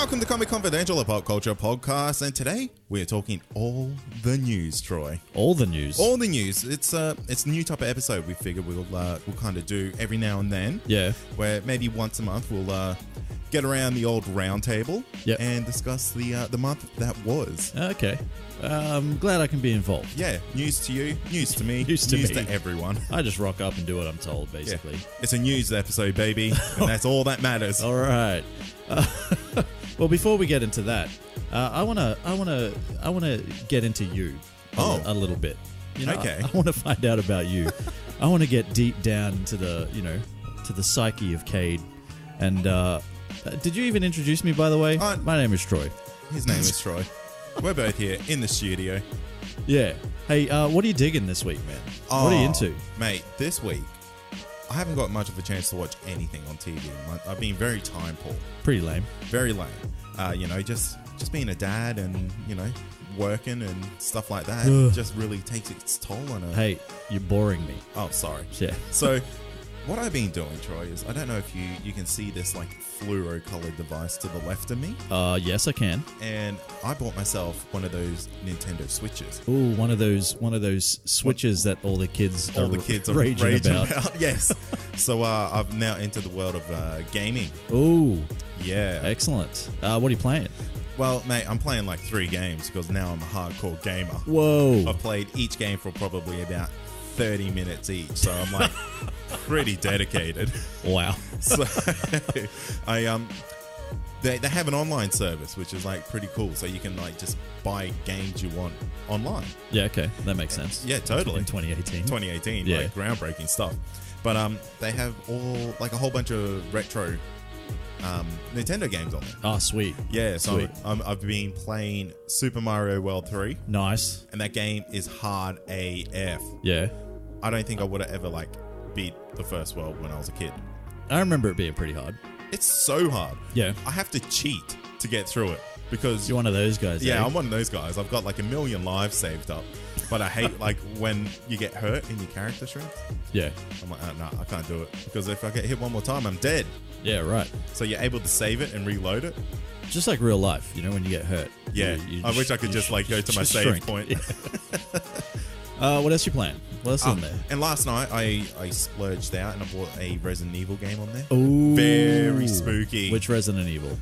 Welcome to Comic Confidential, a pop culture podcast, and today we're talking all the news, Troy. All the news. All the news. It's a new type of episode we figured we'll kind of do every now and then. Yeah. Where maybe once a month we'll get around the old round table and discuss the month that was. Okay. I'm glad I can be involved. Yeah. News to you, news to me, News to everyone. I just rock up and do what I'm told, basically. Yeah. It's a news episode, baby, and that's all that matters. All right. Well, before we get into that, I wanna get into you a little bit. You know, okay. I want to find out about you. I want to get deep down into the psyche of Cade. And did you even introduce me, by the way? My name is Troy. His name is Troy. We're both here in the studio. Yeah. Hey, what are you digging this week, man? What are you into? Mate, this week, I haven't got much of a chance to watch anything on TV. I've been very time poor. Pretty lame. Very lame. Just being a dad and, working and stuff like that just really takes its toll on a... Hey, you're boring me. Oh, sorry. Yeah. So, what I've been doing, Troy, is I don't know if you can see this fluoro-colored device to the left of me. Yes, I can. And I bought myself one of those Nintendo Switches. Ooh, one of those Switches that all the kids are raging about. Yes. So I've now entered the world of gaming. Ooh. Yeah. Excellent. What are you playing? Well, mate, I'm playing 3 games because now I'm a hardcore gamer. Whoa. I've played each game for probably about 30 minutes each, so I'm pretty dedicated. Wow. So they have an online service which is pretty cool, so you can just buy games you want online. Yeah, okay, that makes sense. Yeah, totally. In 2018. Yeah, groundbreaking stuff. But they have all a whole bunch of retro Nintendo games on there. Oh, sweet. Yeah, so sweet. I've been playing Super Mario World 3. Nice. And that game is hard AF. Yeah. I don't think I would have ever beat the first world when I was a kid. I remember it being pretty hard. It's so hard. Yeah. I have to cheat to get through it because you're one of those guys. Yeah, eh? I'm one of those guys. I've got 1 million lives saved up, but I hate when you get hurt in your character strength. Yeah. I'm no, I can't do it because if I get hit one more time, I'm dead. Yeah, right. So you're able to save it and reload it. Just like real life, when you get hurt. Yeah. I wish I could just go to my save point. Yeah. What else you playing? What else is on there? And last night I splurged out and I bought a Resident Evil game on there. Ooh. Very spooky. Which Resident Evil?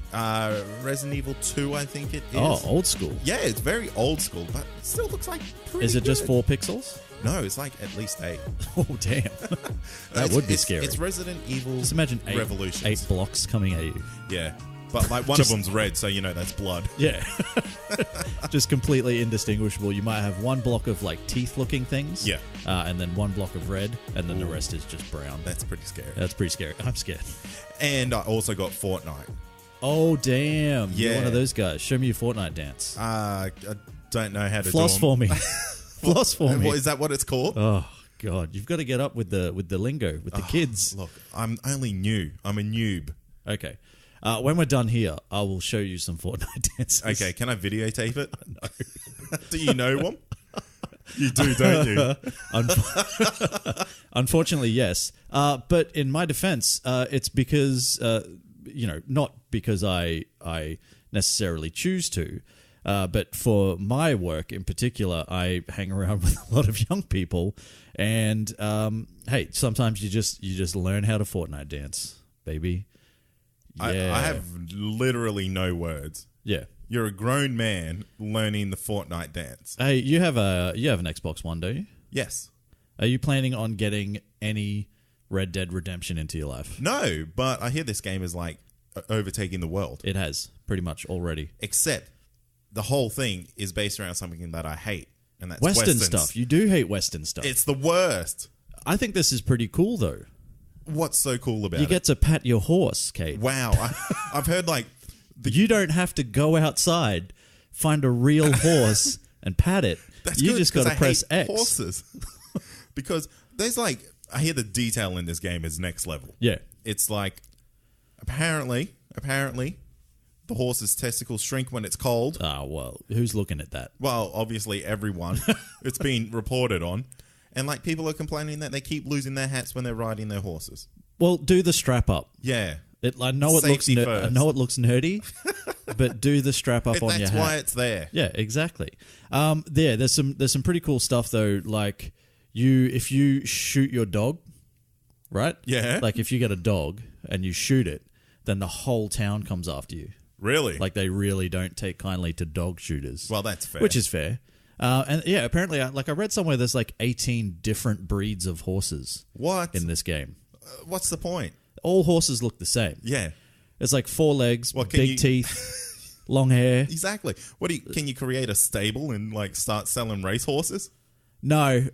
Resident Evil 2, I think it is. Oh, old school. Yeah, it's very old school, but it still looks pretty Is it good. just 4 pixels? No, it's at least 8. Oh, damn. That would be scary. It's Resident Evil Just imagine 8 Revolutions. 8 blocks coming at you. Yeah. But one of them's red, so that's blood. Yeah. Just completely indistinguishable. You might have 1 block of teeth-looking things. Yeah. And then 1 block of red, and then the rest is just brown. That's pretty scary. That's pretty scary. I'm scared. And I also got Fortnite. Oh, damn. Yeah. You're one of those guys. Show me your Fortnite dance. I don't know how to Floss do for me. Floss for me. Is that what it's called? Oh, God. You've got to get up with the lingo, with the kids. Look, I'm only new. I'm a noob. Okay. When we're done here, I will show you some Fortnite dances. Okay, can I videotape it? No. Do you know one? You do, don't you? Unfortunately, yes. But in my defense, it's because, not because I necessarily choose to, but for my work in particular, I hang around with a lot of young people. And, hey, sometimes you just learn how to Fortnite dance, baby. Yeah. I have literally no words. Yeah. You're a grown man learning the Fortnite dance. Hey, you have an Xbox One, don't you? Yes. Are you planning on getting any Red Dead Redemption into your life? No, but I hear this game is overtaking the world. It has, pretty much already. Except the whole thing is based around something that I hate, and that's Western Westerns. stuff. You do hate Western stuff. It's the worst. I think this is pretty cool, though. What's so cool about it? You get to pat your horse, Kate. Wow. I've heard you don't have to go outside, find a real horse, and pat it. That's you good, just got to press I hate X. Horses. Because there's I hear the detail in this game is next level. Yeah. It's apparently, the horse's testicles shrink when it's cold. Ah, well, who's looking at that? Well, obviously everyone. It's been reported on. And people are complaining that they keep losing their hats when they're riding their horses. Well, do the strap up. Yeah. I know it looks Safety first. I know it looks nerdy, but do the strap up on your hat. That's why it's there. Yeah, exactly. There's some pretty cool stuff though. Like if you shoot your dog, right? Yeah. Like if you get a dog and you shoot it, then the whole town comes after you. Really? Like they really don't take kindly to dog shooters. Well, that's fair. Which is fair. And yeah, apparently, I read somewhere there's like 18 different breeds of horses. What? In this game. What's the point? All horses look the same. Yeah. It's like 4 legs, big teeth, long hair. Exactly. Can you create a stable and like start selling race horses? No,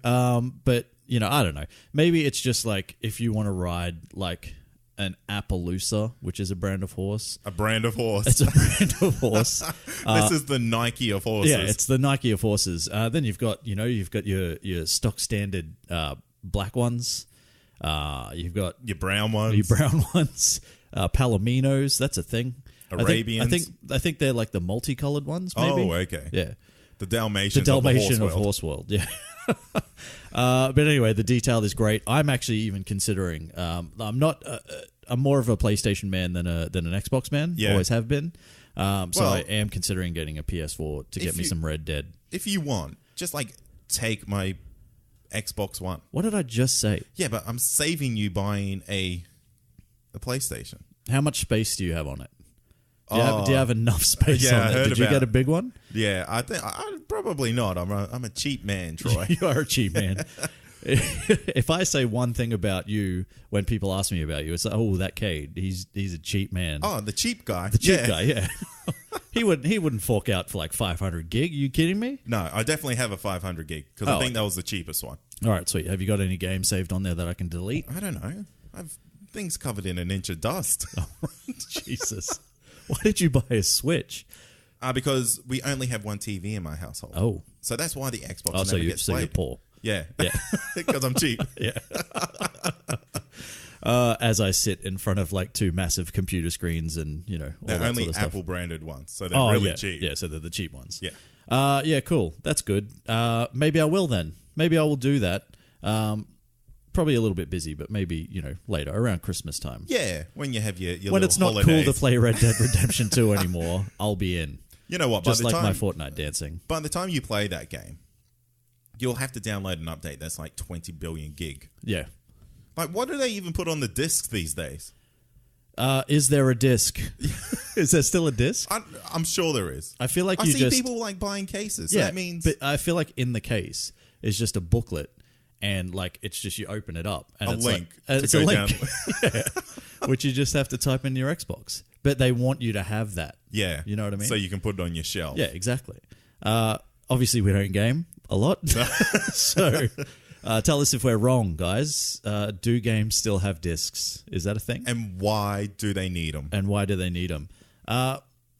but you know, I don't know. Maybe it's just like if you want to ride like an Appaloosa, which is a brand of horse. A brand of horse. It's a brand of horse. This is the Nike of horses. Yeah, it's the Nike of horses. Then you've got your stock standard black ones. You've got your brown ones. Your brown ones. Palominos, that's a thing. Arabians. I think they're like the multicolored ones, maybe. Oh, okay. Yeah. The Dalmatian of Horse World, yeah. But anyway, the detail is great. I'm actually even considering. I'm more of a PlayStation man than an Xbox man. Yeah. Always have been. I am considering getting a PS4 to get me some Red Dead. If you want, just like take my Xbox One. What did I just say? Yeah, but I'm saving you buying a PlayStation. How much space do you have on it? Do you have enough space on it? Did you get a big one? Yeah, I think probably not. I'm a cheap man, Troy. You are a cheap man. If I say one thing about you when people ask me about you, it's like, oh, that Cade, he's a cheap man. Oh, the cheap guy. The cheap guy, yeah. He wouldn't fork out for like 500 gig. Are you kidding me? No, I definitely have a 500 gig because I think that was the cheapest one. All right, sweet. Have you got any games saved on there that I can delete? I don't know. I've things covered in an inch of dust. Oh, Jesus. Why did you buy a Switch? Because we only have one TV in my household. Oh. So that's why the Xbox never gets played. You're poor. Yeah. Yeah. Because I'm cheap. Yeah. As I sit in front of like 2 massive computer screens and, you know, all they're that only sort of stuff. Apple branded ones. So they're really cheap. Yeah, so they're the cheap ones. Yeah. Yeah, cool. That's good. Maybe I will then. Maybe I will do that. Probably a little bit busy, but maybe, you know, later, around Christmas time. Yeah, when you have your when it's not holidays. cool to play Red Dead Redemption 2 anymore, I'll be in. You know what? Just like my Fortnite dancing. By the time you play that game, you'll have to download an update that's like 20 billion gig. Yeah. Like, what do they even put on the discs these days? Is there a disc? Is there still a disc? I'm sure there is. I feel like I see people like buying cases. So yeah, that means... but I feel like in the case is just a booklet. And like it's just you open it up and it's a link, yeah, which you just have to type in your Xbox. But they want you to have that. Yeah, you know what I mean. So you can put it on your shelf. Yeah, exactly. Obviously, we don't game a lot, so tell us if we're wrong, guys. Do games still have discs? Is that a thing? And why do they need them? And why do they need them?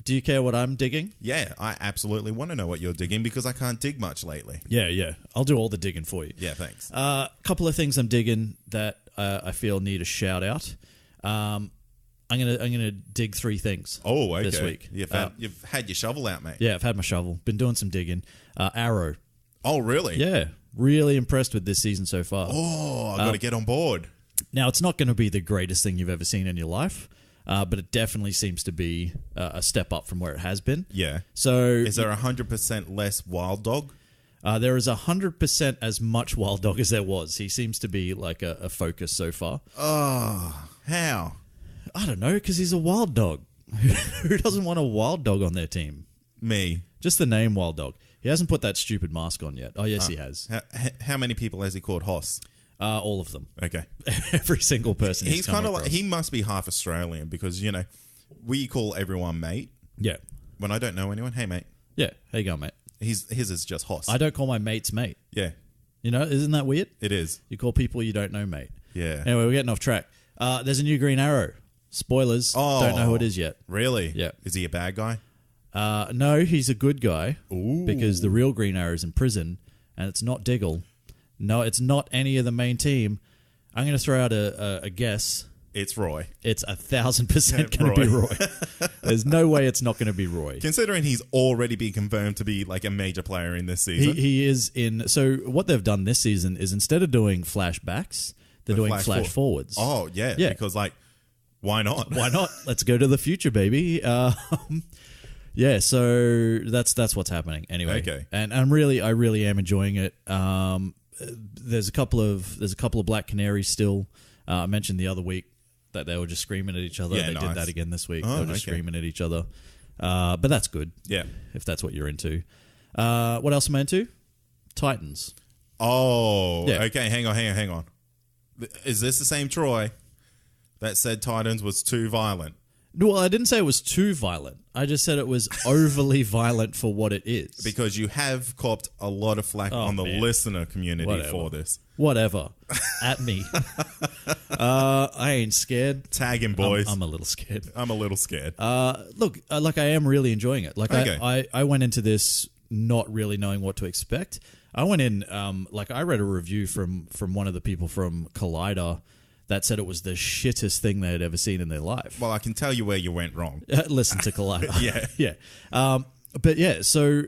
Do you care what I'm digging? Yeah, I absolutely want to know what you're digging because I can't dig much lately. Yeah. I'll do all the digging for you. Yeah, thanks. Couple of things I'm digging that I feel need a shout out. I'm gonna dig 3 things. Oh, okay. This week. You've had your shovel out, mate. Yeah, I've had my shovel. Been doing some digging. Arrow. Oh, really? Yeah, really impressed with this season so far. Oh, I've got to get on board. Now, it's not going to be the greatest thing you've ever seen in your life. But it definitely seems to be a step up from where it has been. Yeah. So, is there 100% less wild dog? There is 100% as much wild dog as there was. He seems to be like a focus so far. Oh, how? I don't know, because he's a wild dog. Who doesn't want a wild dog on their team? Me. Just the name wild dog. He hasn't put that stupid mask on yet. Oh, yes, he has. How many people has he called Hoss? All of them. Okay. Every single person. He's kind of like, he must be half Australian because, you know, we call everyone mate. Yeah. When I don't know anyone, hey, mate. Yeah. How you going, mate? His is just Hoss. I don't call my mates mate. Yeah. You know, isn't that weird? It is. You call people you don't know mate. Yeah. Anyway, we're getting off track. There's a new Green Arrow. Spoilers. Oh. Don't know who it is yet. Really? Yeah. Is he a bad guy? No, he's a good guy. Ooh. Because the real Green Arrow is in prison, and it's not Diggle. No, it's not any of the main team. I'm going to throw out a guess. It's Roy. It's 1,000% going to be Roy. There's no way it's not going to be Roy. Considering he's already been confirmed to be like a major player in this season. He is in... So what they've done this season is instead of doing flashbacks, they're doing flash forwards. Oh, yeah. Because like, why not? Why not? Let's go to the future, baby. Yeah, so that's what's happening anyway. Okay. And I really am enjoying it. There's a couple of black canaries still. I mentioned the other week that they were just screaming at each other. Yeah, They nice. did that again this week. Oh, They were just okay. screaming at each other. But that's good. Yeah. If that's what you're into. What else am I into? Titans. Oh, Yeah. okay. Hang on. Is this the same Troy that said Titans was too violent? No, well, I didn't say it was too violent. I just said it was overly violent for what it is. Because you have copped a lot of flack on the man. listener community Whatever. for this. Whatever. At me. I ain't scared. Tag him, boys. I'm a little scared. I'm a little scared. Look, like I am really enjoying it. Like Okay. I went into this not really knowing what to expect. I went in, like I read a review from one of the people from Collider that said it was the shittest thing they had ever seen in their life. Well, I can tell you where you went wrong. Listen to Collider. Yeah. yeah. But yeah, so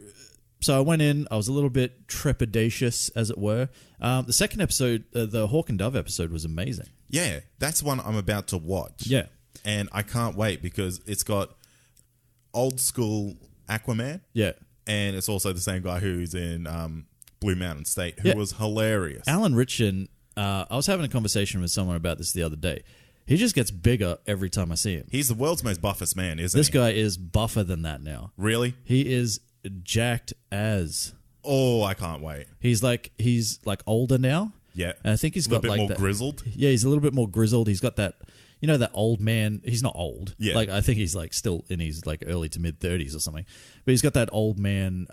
I went in, I was a little bit trepidatious, as it were. The second episode, the Hawk and Dove episode, was amazing. Yeah, that's one I'm about to watch. Yeah. And I can't wait because it's got old school Aquaman. Yeah. And it's also the same guy who's in Blue Mountain State, who Yeah. was hilarious. Alan Ritchson, I was having a conversation with someone about this the other day. He just gets bigger every time I see him. He's the world's most buffest man, isn't This he? guy is buffer than that now. Really? He is jacked as. Oh, I can't wait. He's like older now. Yeah. And I think he's a got little bit like more that, grizzled. Yeah, he's a little bit more grizzled. He's got that, that old man. He's not old. Yeah. Like I think he's like still in his like early to mid 30s or something. But he's got that old man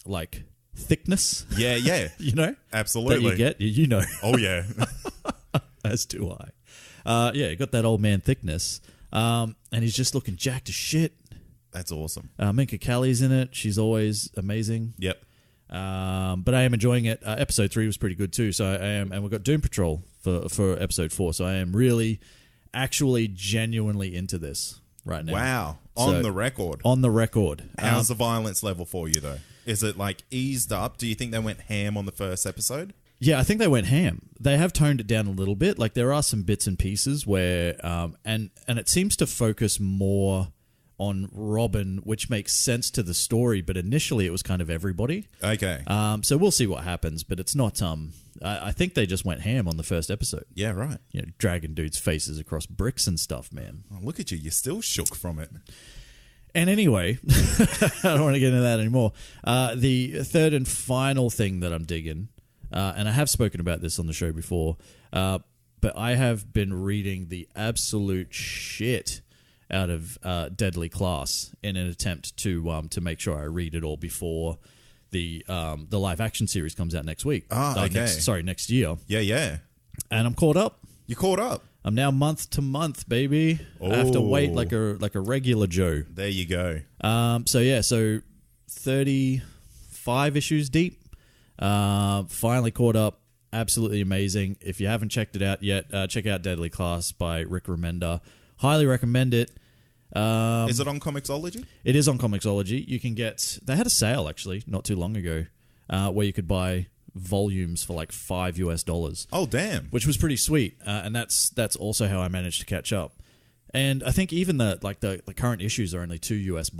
like thickness. Yeah, yeah. Absolutely. That you get. You know. Oh, yeah. As do I. Yeah, got that old man thickness. And he's just looking jacked as shit. That's awesome. Minka Kelly's in it. She's always amazing. Yep. But I am enjoying it. Episode 3 was pretty good too. So I am, and we've got Doom Patrol for episode 4. So I am really, actually, genuinely into this right now. Wow. So, On the record. On the record. How's the violence level for you, though? Is it like eased up? Do you think they went ham on the first episode? Yeah, I think they went ham. They have toned it down a little bit. Like there are some bits and pieces where, and it seems to focus more on Robin, which makes sense to the story. But initially, it was kind of everybody. Okay. So we'll see what happens. But it's not. I think they just went ham on the first episode. Yeah, right. Dragging dudes' faces across bricks and stuff, man. Oh, look at you. You're still shook from it. And anyway, I don't want to get into that anymore. The third and final thing that I'm digging, and I have spoken about this on the show before, but I have been reading the absolute shit out of Deadly Class in an attempt to make sure I read it all before the live action series comes out next week. Okay. Next year. Yeah, yeah. And I'm caught up. You caught up. I'm now month to month, baby. I have to wait like a regular Joe. There you go. So 35 issues deep. Finally caught up. Absolutely amazing. If you haven't checked it out yet, check out Deadly Class by Rick Remender. Highly recommend it. Is it on Comixology? It is on Comixology. You can get... They had a sale, actually, not too long ago, where you could buy volumes for like $5 US, Oh, damn. which was pretty sweet. And that's also how I managed to catch up. And I think even the current issues are only $2 US.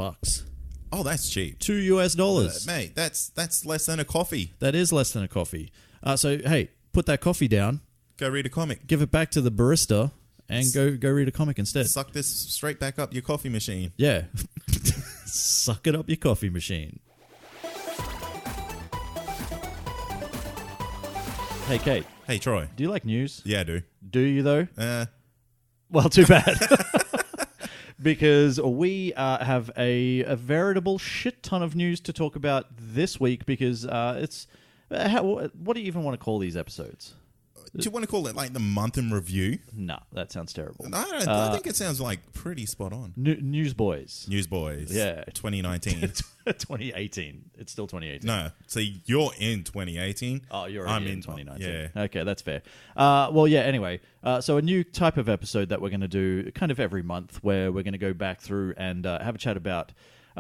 Oh, that's cheap. $2 US. Mate, that's less than a coffee. That is less than a coffee. So, hey, put that coffee down, Go read a comic. give it back to the barista, and go read a comic instead. Suck this straight back up your coffee machine. Yeah. Suck it up your coffee machine. Hey, Kate, Hey, Troy. do you like news? Yeah, I do. Do you, though? Uh, Well, too bad. Because we have a veritable shit ton of news to talk about this week because it's... what do you even want to call these episodes? do you want to call it like the month in review? No, that sounds terrible. I think it sounds like pretty spot on. Newsboys. Newsboys. Yeah. 2019. 2018. It's still 2018. No. See, you're in 2018. Oh, you're I'm already in in 2019. yeah. Okay, that's fair. Anyway, so a new type of episode that we're going to do kind of every month where we're going to go back through and have a chat about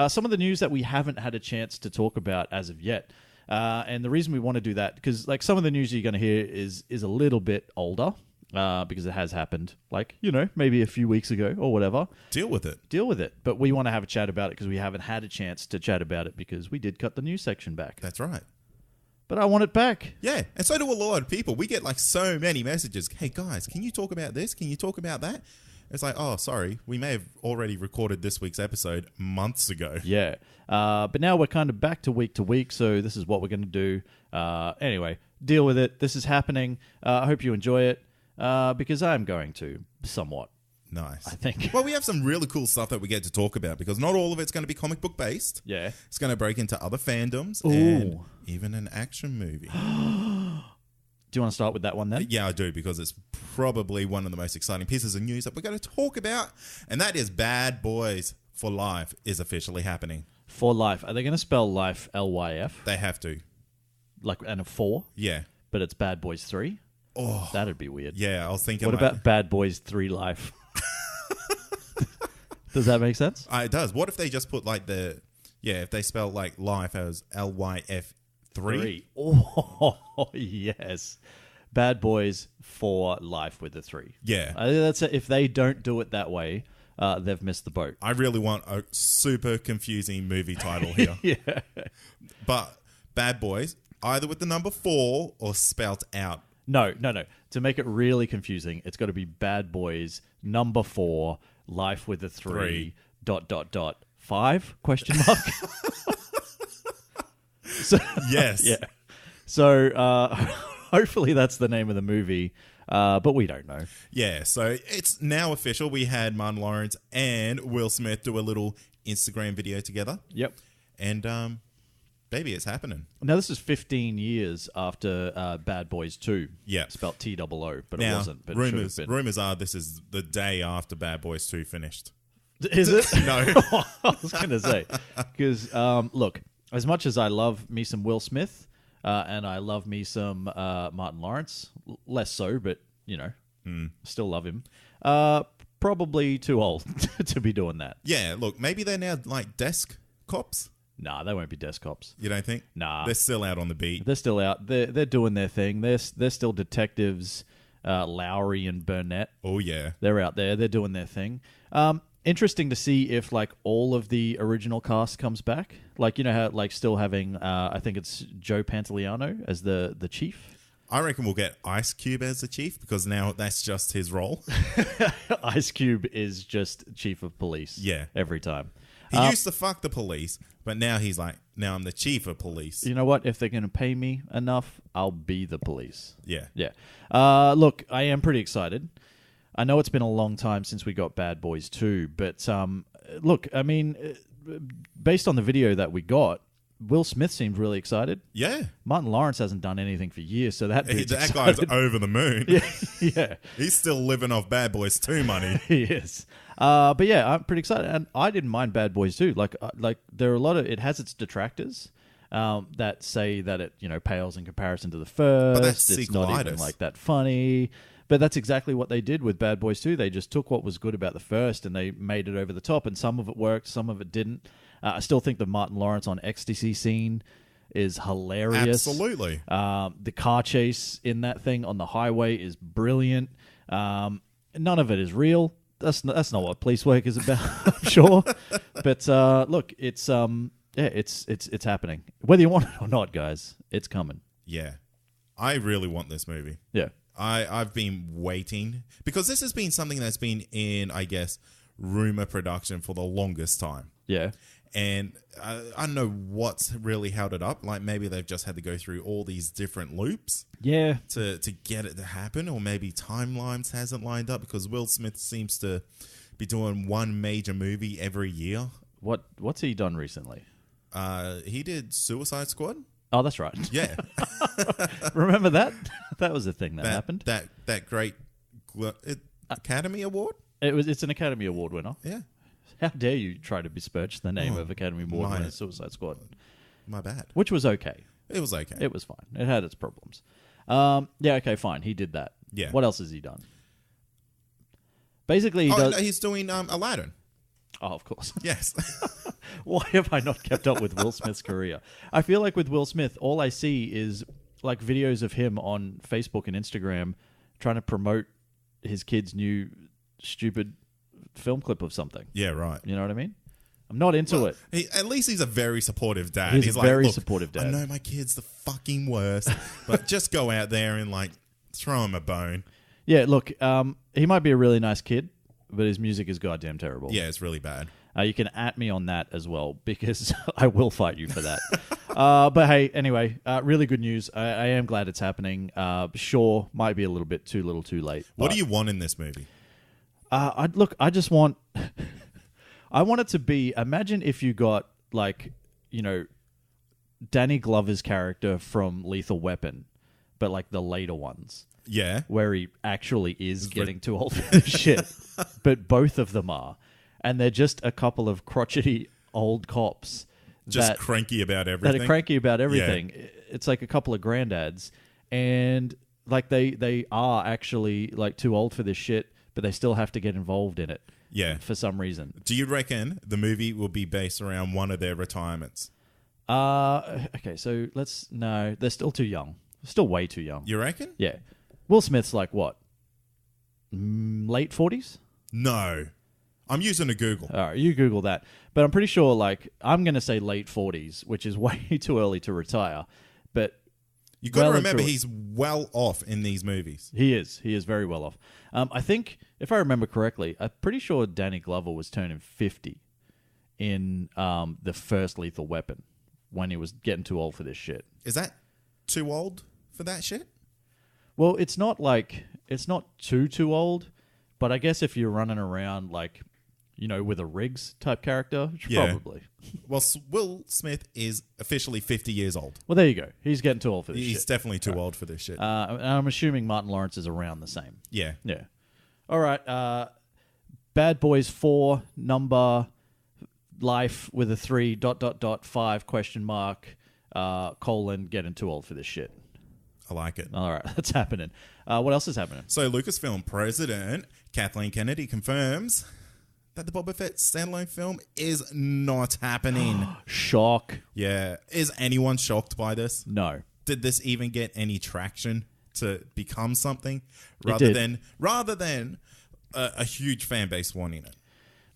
some of the news that we haven't had a chance to talk about as of yet. And the reason we want to do that, because like some of the news you're going to hear is a little bit older. because it has happened, like, maybe a few weeks ago or whatever. Deal with it. But we want to have a chat about it because we haven't had a chance to chat about it because we did cut the news section back. That's right. But I want it back. Yeah, and so do a lot of people. We get like so many messages. Hey guys, can you talk about this? Can you talk about that? It's like, oh, sorry, we may have already recorded this week's episode months ago. Yeah, but now we're kind of back to week, so this is what we're going to do. Anyway, deal with it. This is happening. I hope you enjoy it because I'm going to somewhat. Nice. I think. Well, we have some really cool stuff that we get to talk about because not all of it's going to be comic book based. Yeah. It's going to break into other fandoms and even an action movie. Do you want to start with that one then? Yeah, I do, because it's probably one of the most exciting pieces of news that we're going to talk about, and that is Bad Boys for Life is officially happening. For Life. Are they going to spell life L-Y-F? They have to. Like, and a 4? Yeah. But it's Bad Boys 3? Oh. That'd be weird. Yeah, I was thinking What about Bad Boys 3 Life? Does that make sense? It does. What if they just put like if they spell like life as LYF3? Oh, yes. Bad Boys for Life with the 3. Yeah. I think that's it. If they don't do it that way, they've missed the boat. I really want a super confusing movie title here. Yeah. But Bad Boys, either with the number 4 or spelt out. No. To make it really confusing, it's got to be Bad Boys number 4, Life with a 3, ... 5 question mark. So, yes. Yeah. So hopefully that's the name of the movie, but we don't know. Yeah, so it's now official. We had Martin Lawrence and Will Smith do a little Instagram video together. Yep. And baby, it's happening. Now this is 15 years after Bad Boys 2. Yeah. Spelled T-O-O, but now, it wasn't. But rumors are this is the day after Bad Boys 2 finished. Is it? No. I was going to say. Because, look, as much as I love me some Will Smith and I love me some Martin Lawrence, less so, but, still love him, probably too old to be doing that. Yeah, look, maybe they're now like desk cops. Nah, they won't be desk cops. You don't think? Nah. They're still out on the beat. They're still out. They're doing their thing. They're still detectives, Lowry and Burnett. Oh, yeah. They're out there. They're doing their thing. Interesting to see if like all of the original cast comes back. Like, how like still having I think it's Joe Pantoliano as the chief. I reckon we'll get Ice Cube as the chief because now that's just his role. Ice Cube is just chief of police. Yeah. Every time. He used to fuck the police, but now he's like, now I'm the chief of police. You know what? If they're going to pay me enough, I'll be the police. Yeah. Yeah. Look, I am pretty excited. I know it's been a long time since we got Bad Boys 2, but look, I mean, based on the video that we got, Will Smith seems really excited. Yeah. Martin Lawrence hasn't done anything for years, so that guy's over the moon. Yeah. He's still living off Bad Boys 2 money. He is. But yeah, I'm pretty excited, and I didn't mind Bad Boys 2. Like there are a lot of it has its detractors that say that it pales in comparison to the first. But that's it's not even sequelitis. like that funny. But that's exactly what they did with Bad Boys 2. They just took what was good about the first and they made it over the top. And some of it worked, some of it didn't. I still think the Martin Lawrence on ecstasy scene is hilarious. Absolutely. The car chase in that thing on the highway is brilliant. None of it is real. That's not what police work is about, I'm sure. But look, it's happening. Whether you want it or not, guys, it's coming. Yeah. I really want this movie. Yeah. I've been waiting because this has been something that's been in, I guess, rumor production for the longest time. Yeah. And I don't know what's really held it up. Like maybe they've just had to go through all these different loops. Yeah. To get it to happen, or maybe timelines hasn't lined up because Will Smith seems to be doing one major movie every year. What's he done recently? He did Suicide Squad. Oh, that's right. Yeah. Remember that? That was the thing that happened. That great Academy Award? It's an Academy Award winner. Yeah. How dare you try to besmirch the name of Academy Award winner Suicide Squad? My bad. Which was okay. It was okay. It was fine. It had its problems. Yeah, okay, fine. He did that. Yeah. What else has he done? Basically, No, he's doing Aladdin. Oh, of course. Yes. Why have I not kept up with Will Smith's career? I feel like with Will Smith, all I see is like videos of him on Facebook and Instagram trying to promote his kid's new stupid film clip of something. Yeah, right. You know what I mean? I'm not into it. At least he's a very supportive dad. He's a like, very look, supportive dad. I know my kid's the fucking worst, but just go out there and like throw him a bone. Yeah, look, he might be a really nice kid, but his music is goddamn terrible. Yeah, it's really bad. You can at me on that as well, because I will fight you for that. But hey, anyway, really good news. I am glad it's happening. Sure, might be a little bit too little too late. What do you want in this movie? I just want... I want it to be... Imagine if you got, like, you know, Danny Glover's character from Lethal Weapon, but, like, the later ones. Yeah. Where he actually is getting too old for this shit. But both of them are. And they're just a couple of crotchety old cops. Just cranky about everything. That are cranky about everything. Yeah. It's like a couple of granddads. And, like, they are actually, like, too old for this shit, but they still have to get involved in it. Yeah. For some reason. Do you reckon the movie will be based around one of their retirements? Okay, so no, they're still too young. Still way too young. You reckon? Yeah. Will Smith's like what? Late 40s? No. I'm using a Google. All right, you Google that. But I'm pretty sure, like, I'm going to say late 40s, which is way too early to retire. But you got to remember, he's well off in these movies. He is. He is very well off. I think, if I remember correctly, I'm pretty sure Danny Glover was turning 50 in the first Lethal Weapon when he was getting too old for this shit. Is that too old for that shit? Well, it's not too old, but I guess if you're running around, like, you know, with a Riggs type character, probably. Well, Will Smith is officially 50 years old. Well, there you go. He's getting too old for this shit. He's definitely too old for this shit. I'm assuming Martin Lawrence is around the same. Yeah. Yeah. All right. Bad Boys 4, number, life with a 3, ... 5, $, colon, getting too old for this shit. I like it. All right. That's happening. What else is happening? So, Lucasfilm president Kathleen Kennedy confirms that the Boba Fett standalone film is not happening. Shock. Yeah. Is anyone shocked by this? No. Did this even get any traction to become something rather than a huge fan base wanting it?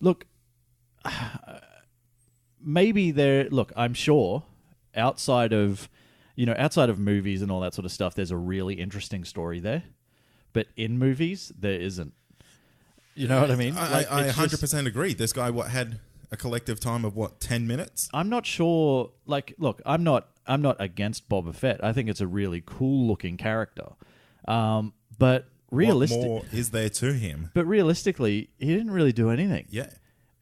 Look, maybe I'm sure outside of movies and all that sort of stuff, there's a really interesting story there. But in movies, there isn't. You know what I mean? I 100% agree. This guy had a collective time of 10 minutes? I'm not sure. Like, look, I'm not against Boba Fett. I think it's a really cool looking character. But what more is there to him? But realistically, he didn't really do anything. Yeah.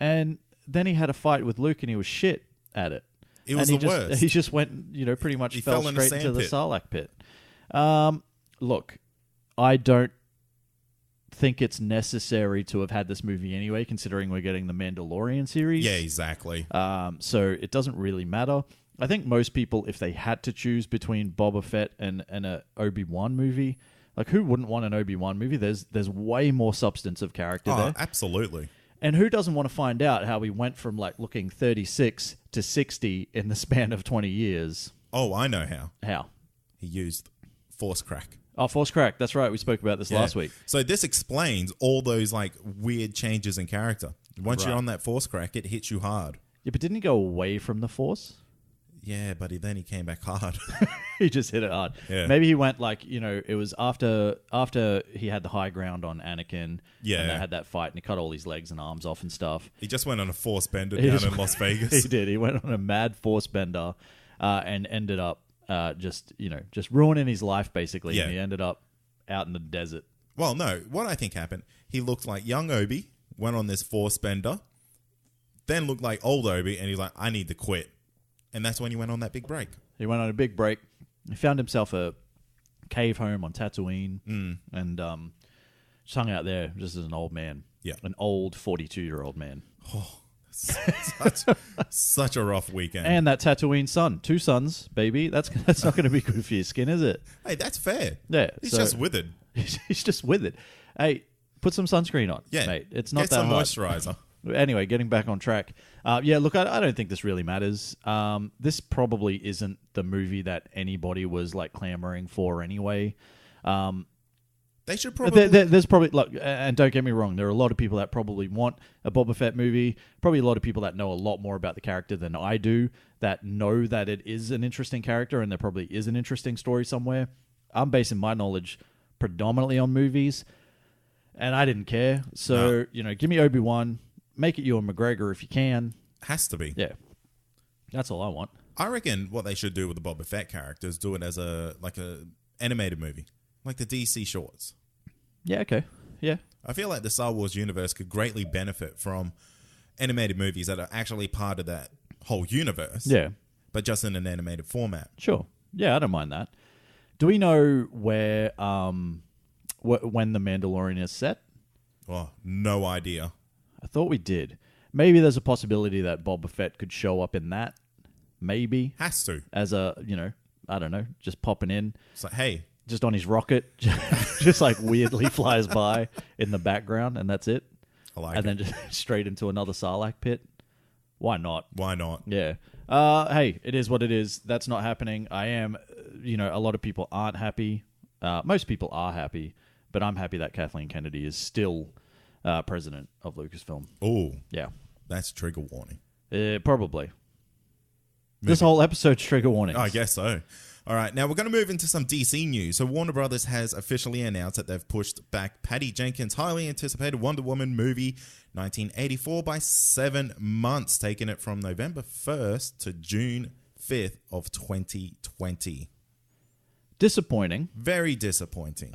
And then he had a fight with Luke and he was shit at it. It was the worst. He just went, pretty much fell straight into the Sarlacc pit. Look, I don't think it's necessary to have had this movie anyway, considering we're getting the Mandalorian series. Yeah, exactly. So it doesn't really matter. I think most people, if they had to choose between Boba Fett and a Obi-Wan movie, like, who wouldn't want an Obi-Wan movie? There's way more substance of character there. Absolutely. And who doesn't want to find out how he went from, like, looking 36 to 60 in the span of 20 years? Oh, I know how. How? He used Force Crack. Oh, Force Crack. That's right. We spoke about this last week. So this explains all those, like, weird changes in character. Once you're on that Force Crack, it hits you hard. Yeah, but didn't he go away from the Force? Yeah, but then he came back hard. He just hit it hard. Yeah. Maybe he went, like, it was after he had the high ground on Anakin. Yeah. And they had that fight, and he cut all his legs and arms off and stuff. He just went on a Force bender down in Las Vegas. He did. He went on a mad Force bender and ended up just ruining his life, basically. Yeah. And he ended up out in the desert. Well, no. What I think happened, he looked like young Obi, went on this Force bender, then looked like old Obi, and he's like, I need to quit. And that's when he went on that big break. He went on a big break. He found himself a cave home on Tatooine and just hung out there just as an old man. Yeah. An old 42-year-old man. Oh, such a rough weekend. And that Tatooine sun. 2 suns, baby. That's not going to be good for your skin, is it? Hey, that's fair. Yeah. He's just withered. He's just withered. Hey, put some sunscreen on, mate. It's not Get that some hard. moisturizer. Anyway, getting back on track. Look, I don't think this really matters. This probably isn't the movie that anybody was, like, clamoring for anyway. They should probably... There's probably, look, and don't get me wrong, there are a lot of people that probably want a Boba Fett movie. Probably a lot of people that know a lot more about the character than I do, that know that it is an interesting character and there probably is an interesting story somewhere. I'm basing my knowledge predominantly on movies, and I didn't care. So, give me Obi-Wan, make it Ewan McGregor if you can. Has to be. Yeah. That's all I want. I reckon what they should do with the Boba Fett character is do it as a animated movie. Like the DC shorts. Yeah, okay. Yeah. I feel like the Star Wars universe could greatly benefit from animated movies that are actually part of that whole universe. Yeah. But just in an animated format. Sure. Yeah, I don't mind that. Do we know where, when The Mandalorian is set? Oh, no idea. I thought we did. Maybe there's a possibility that Boba Fett could show up in that. Maybe. Has to. As a, I don't know, just popping in. It's like, hey... Just on his rocket, just like weirdly flies by in the background, and that's it. I like and it. then just straight into another Sarlacc pit. Why not? Why not? Yeah. Hey, it is what it is. That's not happening. I am, a lot of people aren't happy. Most people are happy, but I'm happy that Kathleen Kennedy is still president of Lucasfilm. Oh. Yeah. That's trigger warning. Probably. Maybe. This whole episode's trigger warnings. I guess so. All right, now we're going to move into some DC news. So Warner Brothers has officially announced that they've pushed back Patty Jenkins' highly anticipated Wonder Woman movie 1984 by 7 months, taking it from November 1st to June 5th of 2020. Disappointing. Very disappointing.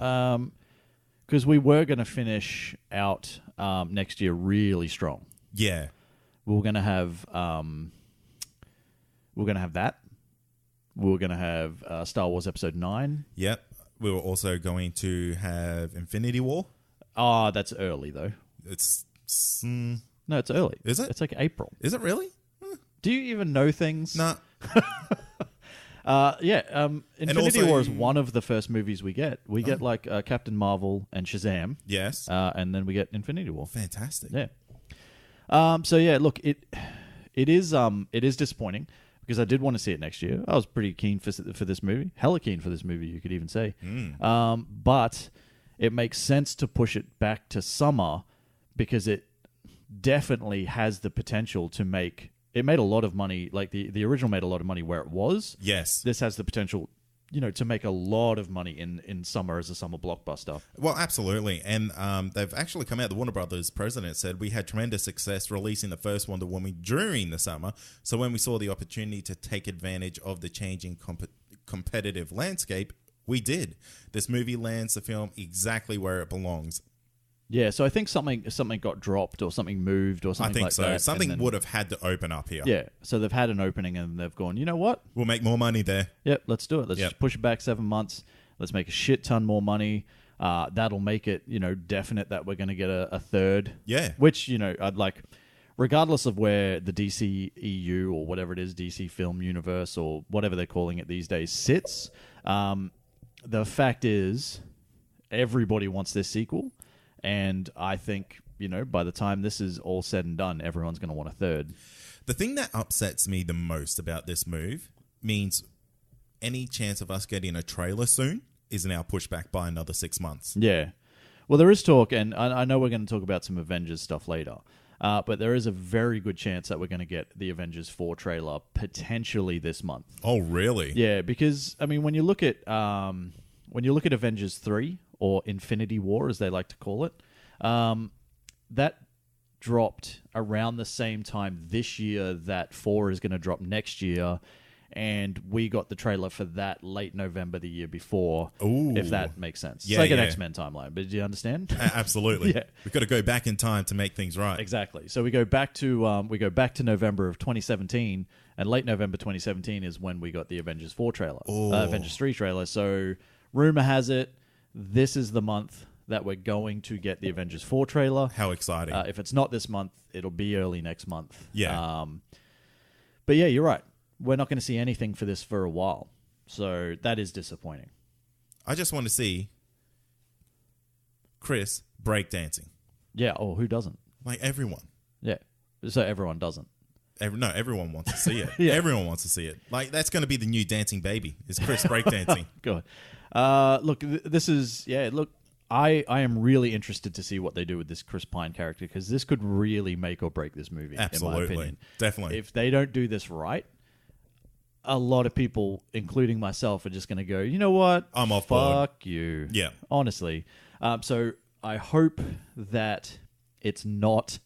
Because we were going to finish out next year really strong. Yeah. We were going to have that. We were going to have Star Wars Episode 9. Yep. We were also going to have Infinity War. Oh, that's early, though. It's... No, it's early. Is it? It's like April. Is it really? Do you even know things? Nah. Infinity War is one of the first movies we get. We get like Captain Marvel and Shazam. Yes. And then we get Infinity War. Fantastic. Yeah. So yeah, look, it is disappointing because I did want to see it next year. I was pretty keen for this movie. Hella keen for this movie, you could even say. But it makes sense to push it back to summer because it definitely has the potential to make... It made a lot of money. Like the original made a lot of money where it was. Yes. This has the potential, to make a lot of money in summer as a summer blockbuster. Well, absolutely. And they've actually come out, the Warner Brothers president said, we had tremendous success releasing the first Wonder Woman during the summer. So when we saw the opportunity to take advantage of the changing competitive landscape, we did. This movie lands the film exactly where it belongs. Yeah, so I think something got dropped or something moved or something like that. I think so. Something would have had to open up here. Yeah, so they've had an opening and they've gone, you know what? We'll make more money there. Yep, let's do it. Let's just push it back 7 months. Let's make a shit ton more money. That'll make it, definite that we're going to get a third. Yeah. Which, I'd like, regardless of where the DC EU or whatever it is, DC Film Universe or whatever they're calling it these days sits, the fact is everybody wants this sequel. And I think, by the time this is all said and done, everyone's going to want a third. The thing that upsets me the most about this move means any chance of us getting a trailer soon is now pushed back by another 6 months. Yeah. Well, there is talk, and I know we're going to talk about some Avengers stuff later, but there is a very good chance that we're going to get the Avengers 4 trailer potentially this month. Oh, really? Yeah, because, when you look at Avengers 3, or Infinity War, as they like to call it, that dropped around the same time this year that 4 is going to drop next year, and we got the trailer for that late November the year before, if that makes sense. Yeah, it's like an X-Men timeline, but do you understand? Absolutely. Yeah. We've got to go back in time to make things right. Exactly. So we go back to November of 2017, and late November 2017 is when we got the Avengers 4 trailer, Avengers 3 trailer. So rumor has it, this is the month that we're going to get the Avengers 4 trailer. How exciting. If it's not this month, it'll be early next month. Yeah. But yeah, you're right. We're not going to see anything for this for a while. So that is disappointing. I just want to see Chris breakdancing. Yeah. Oh, who doesn't? Like everyone. Yeah. So everyone doesn't. Everyone wants to see it. Yeah. Everyone wants to see it. Like, that's going to be the new dancing baby, is Chris breakdancing. God. Look, this is... Yeah, look, I am really interested to see what they do with this Chris Pine character, because this could really make or break this movie. Absolutely. In my opinion, Definitely. If they don't do this right, a lot of people, including myself, are just going to go, you know what? I'm off board. Fuck you. Yeah. Honestly. So I hope that it's not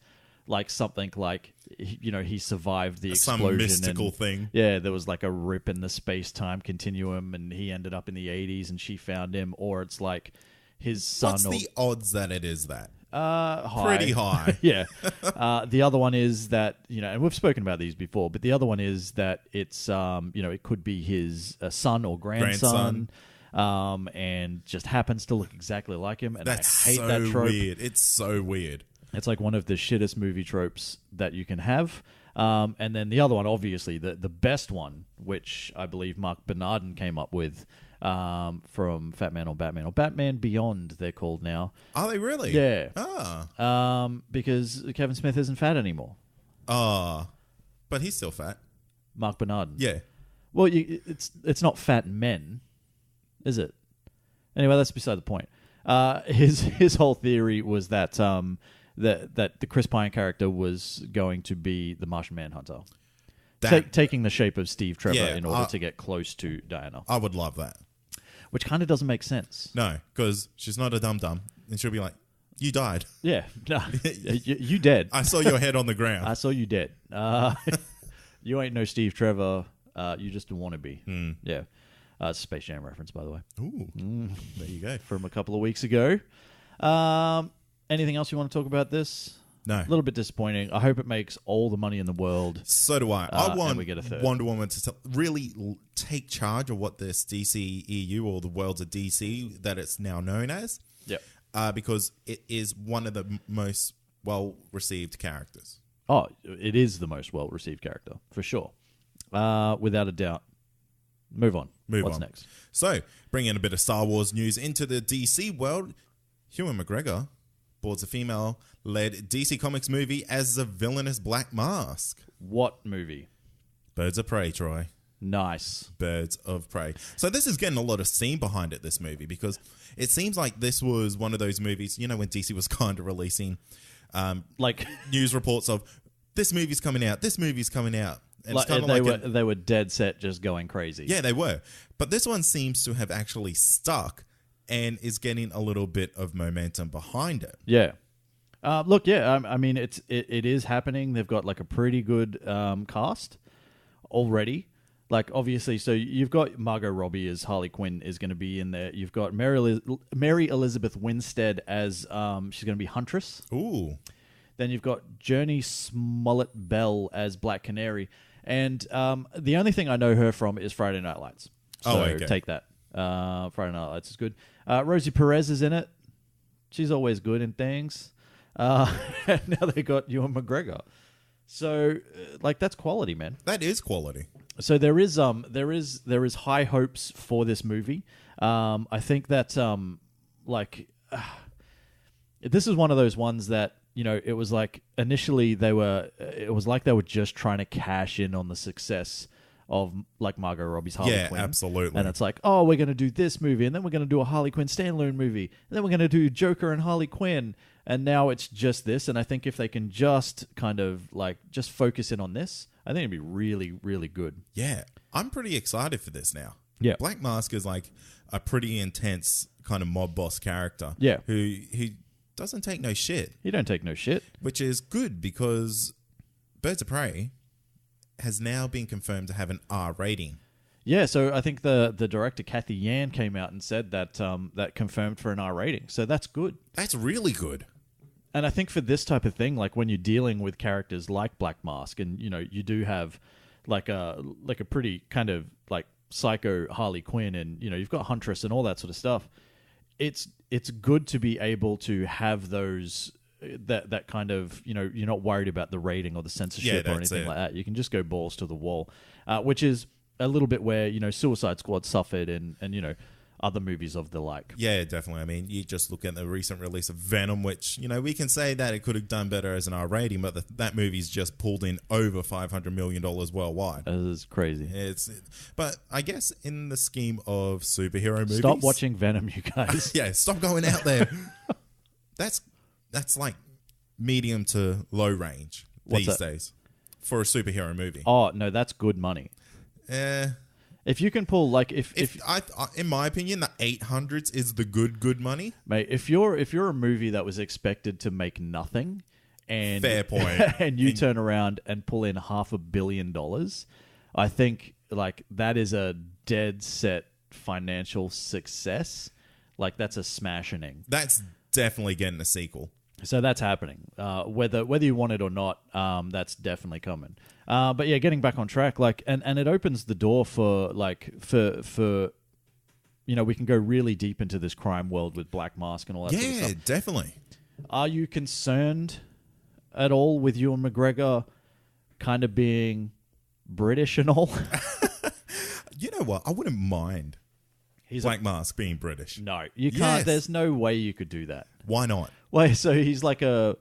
like something like, you know, he survived the explosion. Some mystical thing. Yeah, there was like a rip in the space-time continuum and he ended up in the 80s and she found him. Or it's like his son. What's the odds that it is that? High. Pretty high. Yeah. The other one is that, you know, and we've spoken about these before, but the other one is that it's, you know, it could be his son or grandson. And just happens to look exactly like him. And That's I hate so that trope. weird. It's so weird. It's like one of the shittest movie tropes that you can have. And then the other one, obviously, the best one, which I believe Mark Bernardin came up with, from Fat Man or Batman Beyond, they're called now. Are they really? Yeah. Ah. Because Kevin Smith isn't fat anymore. Ah. But he's still fat. Mark Bernardin. Yeah. Well, it's not fat men, is it? Anyway, that's beside the point. His whole theory was that that the Chris Pine character was going to be the Martian Manhunter, taking the shape of Steve Trevor in order to get close to Diana. I would love that. Which kind of doesn't make sense. No, because she's not a dum-dum. And she'll be like, you died. Yeah. No, you dead. I saw your head on the ground. I saw you dead. You ain't no Steve Trevor. You just a wannabe. Yeah. It's a Space Jam reference, by the way. Ooh. There you go. From a couple of weeks ago. Anything else you want to talk about this? No. A little bit disappointing. I hope it makes all the money in the world. So do I. I want we get a third. Wonder Woman to really take charge of what this DC EU or the worlds of DC that it's now known as. Yep. Because it is one of the most well-received characters. Oh, it is the most well-received character, for sure. Without a doubt. Move on. What's next? So, bringing a bit of Star Wars news into the DC world, Ewan McGregor boards a female-led DC Comics movie as the villainous Black Mask. What movie? Birds of Prey, Troy. Nice. Birds of Prey. So this is getting a lot of steam behind it, this movie, because it seems like this was one of those movies, you know, when DC was kind of releasing like news reports of, this movie's coming out, this movie's coming out. And like, they were dead set just going crazy. Yeah, they were. But this one seems to have actually stuck and is getting a little bit of momentum behind it. Yeah. Look, yeah, I mean, it is happening. They've got like a pretty good cast already. Like, obviously, so you've got Margot Robbie as Harley Quinn is going to be in there. You've got Mary Elizabeth Winstead as she's going to be Huntress. Ooh. Then you've got Journey Smollett-Bell as Black Canary. And the only thing I know her from is Friday Night Lights. So okay. Take that. Friday Night Lights is good. Rosie Perez is in it. She's always good in things. And now they got Ewan McGregor. So, like, that's quality, man. That is quality. So there is high hopes for this movie. I think that this is one of those ones that, you know, it was like initially they were just trying to cash in on the success of like Margot Robbie's Harley Quinn. Yeah, absolutely. And it's like, oh, we're going to do this movie, and then we're going to do a Harley Quinn standalone movie, and then we're going to do Joker and Harley Quinn, and now it's just this. And I think if they can just kind of like just focus in on this, I think it'd be really, really good. Yeah, I'm pretty excited for this now. Yeah, Black Mask is like a pretty intense kind of mob boss character. Yeah, who doesn't take no shit. He don't take no shit, which is good because Birds of Prey has now been confirmed to have an R rating. Yeah, so I think the director Kathy Yan came out and said that that confirmed for an R rating. So that's good. That's really good. And I think for this type of thing, like when you're dealing with characters like Black Mask, and you know you do have like a pretty kind of like psycho Harley Quinn, and you know you've got Huntress and all that sort of stuff. It's good to be able to have those that kind of, you know, you're not worried about the rating or the censorship or anything like that. You can just go balls to the wall, which is a little bit where, you know, Suicide Squad suffered, and you know, other movies of the like. Yeah, definitely. I mean, you just look at the recent release of Venom, which, we can say that it could have done better as an R rating, but that movie's just pulled in over $500 million worldwide. That is crazy. But I guess in the scheme of superhero movies... Stop watching Venom, you guys. Yeah, stop going out there. That's like medium to low range these days for a superhero movie. Oh, no, that's good money. If you can pull in my opinion, the 800s is the good money, mate. If you're a movie that was expected to make nothing, and fair point, and you turn around and pull in $500 million, I think like that is a dead set financial success. Like that's a smashing. That's definitely getting a sequel. So that's happening. Whether you want it or not, that's definitely coming. But yeah, getting back on track, like, and it opens the door for we can go really deep into this crime world with Black Mask and all that sort of stuff. Yeah, definitely. Are you concerned at all with Ewan McGregor kind of being British and all? You know what? I wouldn't mind Black Mask being British. No, you can't. Yes. There's no way you could do that. Why not? Wait, so he's like a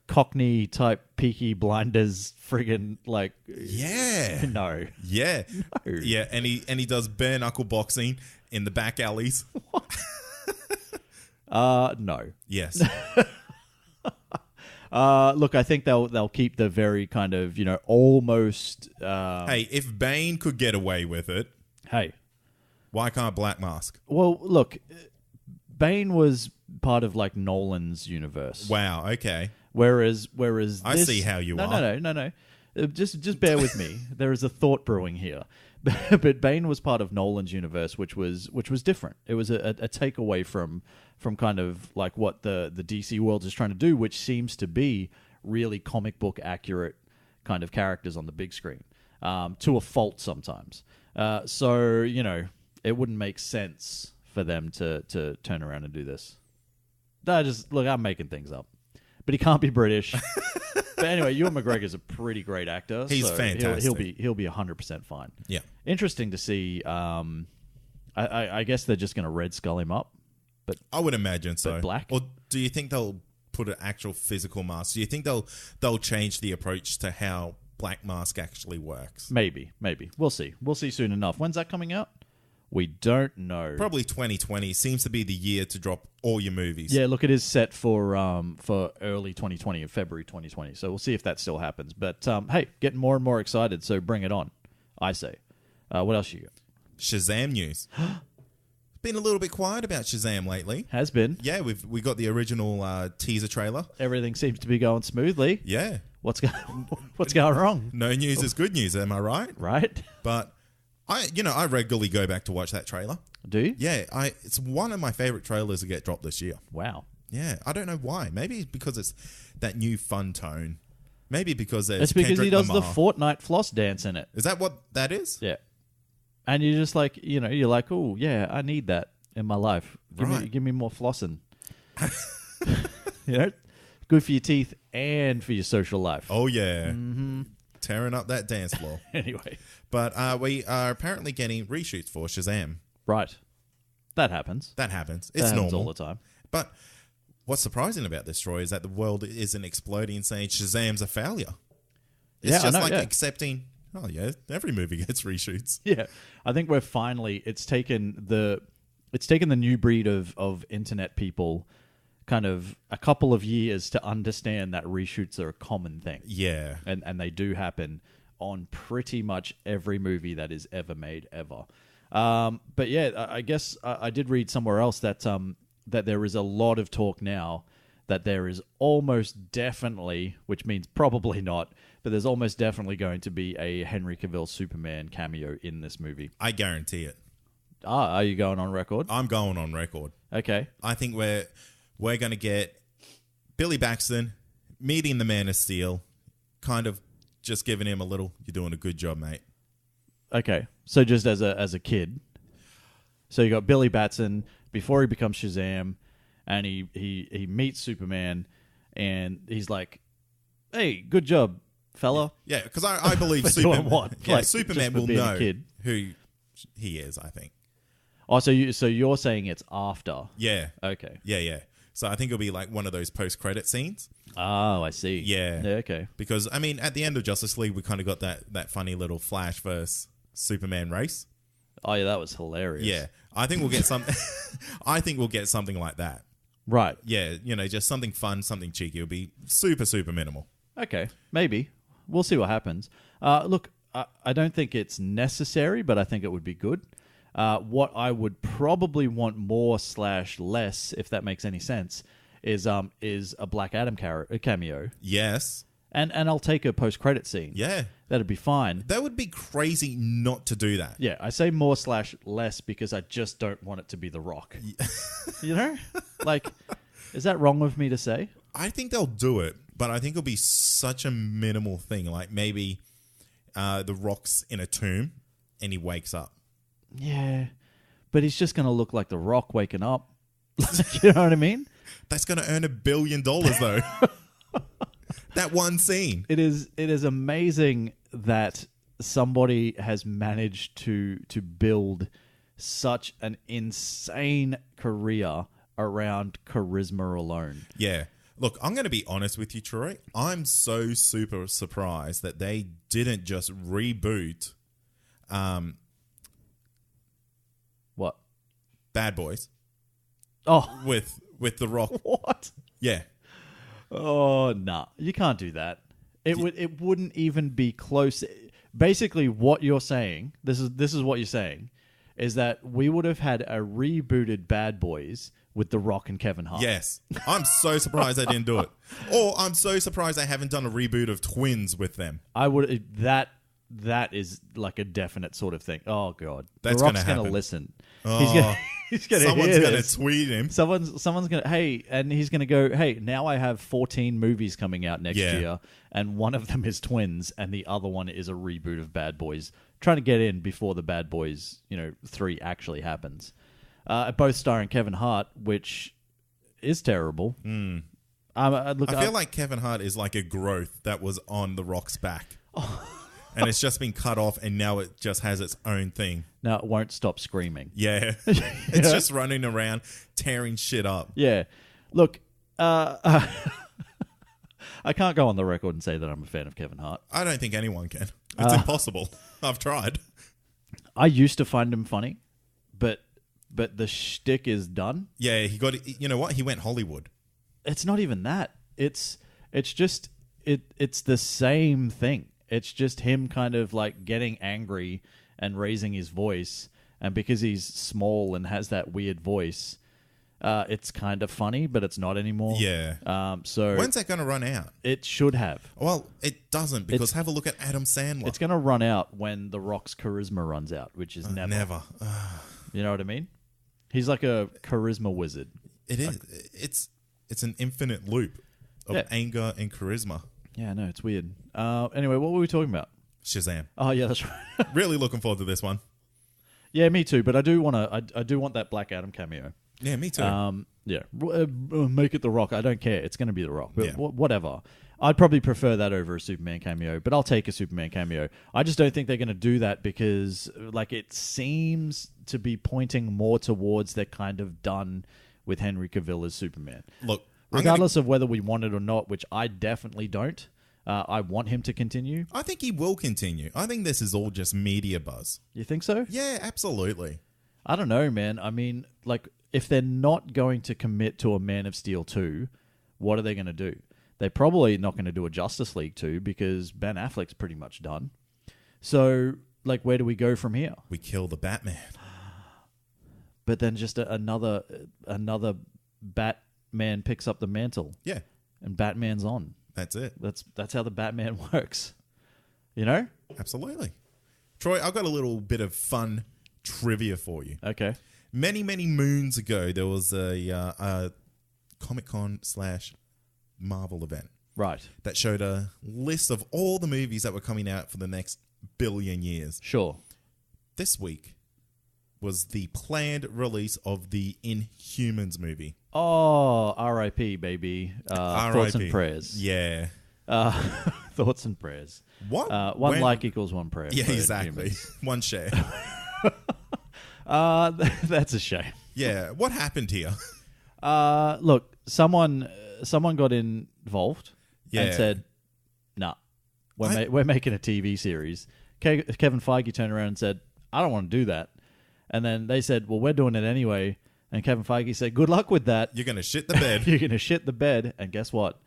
Cockney type Peaky Blinders friggin' like... Yeah. No. Yeah. No. Yeah, and he does bare knuckle boxing in the back alleys. No. Yes. Look, I think they'll keep the very kind of, almost... Hey, if Bane could get away with it... Hey. Why can't Black Mask? Well, look, Bane was part of like Nolan's universe. Wow, okay. Whereas I see how you are. No. Just bear with me. There is a thought brewing here. But Bane was part of Nolan's universe, which was different. It was a takeaway from kind of like what the DC world is trying to do, which seems to be really comic book accurate kind of characters on the big screen, to a fault sometimes. So it wouldn't make sense for them to turn around and do this. I'm making things up. But he can't be British. But anyway, Ewan McGregor's a pretty great actor. He's fantastic. He'll be 100% fine. Yeah. Interesting to see. I guess they're just going to Red Skull him up. But I would imagine so. But black? Or do you think they'll put an actual physical mask? Do you think they'll change the approach to how Black Mask actually works? Maybe. We'll see. We'll see soon enough. When's that coming out? We don't know. Probably 2020 seems to be the year to drop all your movies. Yeah, look, it is set for early 2020, February 2020. So we'll see if that still happens. But hey, getting more and more excited. So bring it on, I say. What else you got? Shazam news. Been a little bit quiet about Shazam lately. Has been. Yeah, we got the original teaser trailer. Everything seems to be going smoothly. Yeah. What's going wrong? No news is good news. Am I right? Right. But I regularly go back to watch that trailer. Do you? Yeah, it's one of my favorite trailers to get dropped this year. Wow. Yeah, I don't know why. Maybe because it's that new fun tone. Maybe because there's It's because Kendrick he does Lamar. the Fortnite floss dance in it. Is that what that is? Yeah. And you're just like, you're like, oh, yeah, I need that in my life. Give me more flossing. Good for your teeth and for your social life. Oh, yeah. Mm-hmm. Tearing up that dance floor. Anyway. But we are apparently getting reshoots for Shazam. Right. That happens. It's happens normal. all the time. But what's surprising about this story is that the world isn't exploding saying Shazam's a failure. It's just accepting, oh yeah, every movie gets reshoots. Yeah. I think we're finally, it's taken the new breed of internet people kind of a couple of years to understand that reshoots are a common thing. Yeah. And they do happen on pretty much every movie that is ever made, ever. But yeah, I guess I did read somewhere else that that there is a lot of talk now that there is almost definitely, which means probably not, but there's almost definitely going to be a Henry Cavill Superman cameo in this movie. I guarantee it. Are you going on record? I'm going on record. Okay. I think we're going to get Billy Baxton meeting the Man of Steel, kind of just giving him a little, you're doing a good job, mate. Okay. So just as a kid. So you got Billy Batson before he becomes Shazam, and he meets Superman, and he's like, hey, good job, fella. Yeah, because I believe Superman will know who he is, I think. Oh, so you're saying it's after? Yeah. Okay. Yeah. So I think it'll be like one of those post-credit scenes. Oh, I see. Yeah. Okay. Because, I mean, at the end of Justice League, we kind of got that funny little Flash versus Superman race. Oh, yeah, that was hilarious. Yeah. I think we'll get something. I think we'll get something like that. Right. Yeah. Just something fun, something cheeky. It'll be super, super minimal. Okay. Maybe. We'll see what happens. Look, I don't think it's necessary, but I think it would be good. What I would probably want more / less, if that makes any sense, is a Black Adam cameo. Yes. And I'll take a post-credit scene. Yeah. That'd be fine. That would be crazy not to do that. Yeah, I say more / less because I just don't want it to be The Rock. You know? Like, is that wrong of me to say? I think they'll do it, but I think it'll be such a minimal thing. Like maybe The Rock's in a tomb and he wakes up. Yeah, but he's just going to look like The Rock waking up. You know what I mean? That's going to earn $1 billion, though. That one scene. It is amazing that somebody has managed to build such an insane career around charisma alone. Yeah. Look, I'm going to be honest with you, Troy. I'm so super surprised that they didn't just reboot What? Bad Boys. Oh. With The Rock. What? Yeah. Oh, nah. You can't do that. It wouldn't even be close. Basically, what you're saying, this is what you're saying, is that we would have had a rebooted Bad Boys with The Rock and Kevin Hart. Yes. I'm so surprised they didn't do it. Or I'm so surprised they haven't done a reboot of Twins with them. I would that is like a definite sort of thing. Oh god. That's The Rock's going to happen. listen. Oh, he's gonna someone's going to this. tweet him. Someone's gonna and he's gonna go, hey, now I have 14 movies coming out next year, and one of them is Twins, and the other one is a reboot of Bad Boys, trying to get in before the Bad Boys 3 actually happens. Both starring Kevin Hart, which is terrible. Look, I feel like Kevin Hart is like a growth that was on The Rock's back. And it's just been cut off, and now it just has its own thing. Now it won't stop screaming. Yeah. It's just running around, tearing shit up. Yeah. Look, I can't go on the record and say that I'm a fan of Kevin Hart. I don't think anyone can. It's impossible. I've tried. I used to find him funny, but the shtick is done. Yeah, he got it. You know what? He went Hollywood. It's not even that. It's just it's the same thing. It's just him kind of like getting angry and raising his voice, and because he's small and has that weird voice, it's kind of funny, but it's not anymore. Yeah. So when's that going to run out? It should have. Well, it doesn't, because have a look at Adam Sandler. It's going to run out when The Rock's charisma runs out, which is never. Never. You know what I mean? He's like a charisma wizard. It is. It's an infinite loop of anger and charisma. Yeah, no, it's weird. Anyway, what were we talking about? Shazam. Oh, yeah, that's right. Really looking forward to this one. Yeah, me too. But I do want that Black Adam cameo. Yeah, me too. Yeah, make it The Rock. I don't care. It's going to be The Rock. But Yeah. Whatever. I'd probably prefer that over a Superman cameo, but I'll take a Superman cameo. I just don't think they're going to do that because, like, it seems to be pointing more towards they're kind of done with Henry Cavill as Superman. Look, regardless of whether we want it or not, which I definitely don't. I want him to continue. I think he will continue. I think this is all just media buzz. You think so? Yeah, absolutely. I don't know, man. I mean, like, if they're not going to commit to a Man of Steel 2, what are they going to do? They're probably not going to do a Justice League 2 because Ben Affleck's pretty much done. So, like, where do we go from here? We kill the Batman. But then just another Batman picks up the mantle. Yeah. And Batman's on. That's it. That's how the Batman works. You know? Absolutely. Troy, I've got a little bit of fun trivia for you. Okay. Many, many moons ago, there was a Comic-Con / Marvel event. Right. That showed a list of all the movies that were coming out for the next billion years. Sure. This week was the planned release of the Inhumans movie. Oh, R.I.P., baby. Thoughts and prayers. Yeah. Thoughts and prayers. What? One like equals one prayer. Yeah, exactly. One share. That's a shame. Yeah, what happened here? Look, someone got involved and said, "Nah, we're making a TV series." Kevin Feige turned around and said, "I don't want to do that." And then they said, "Well, we're doing it anyway." And Kevin Feige said, "Good luck with that. You're going to shit the bed." You're going to shit the bed. And guess what?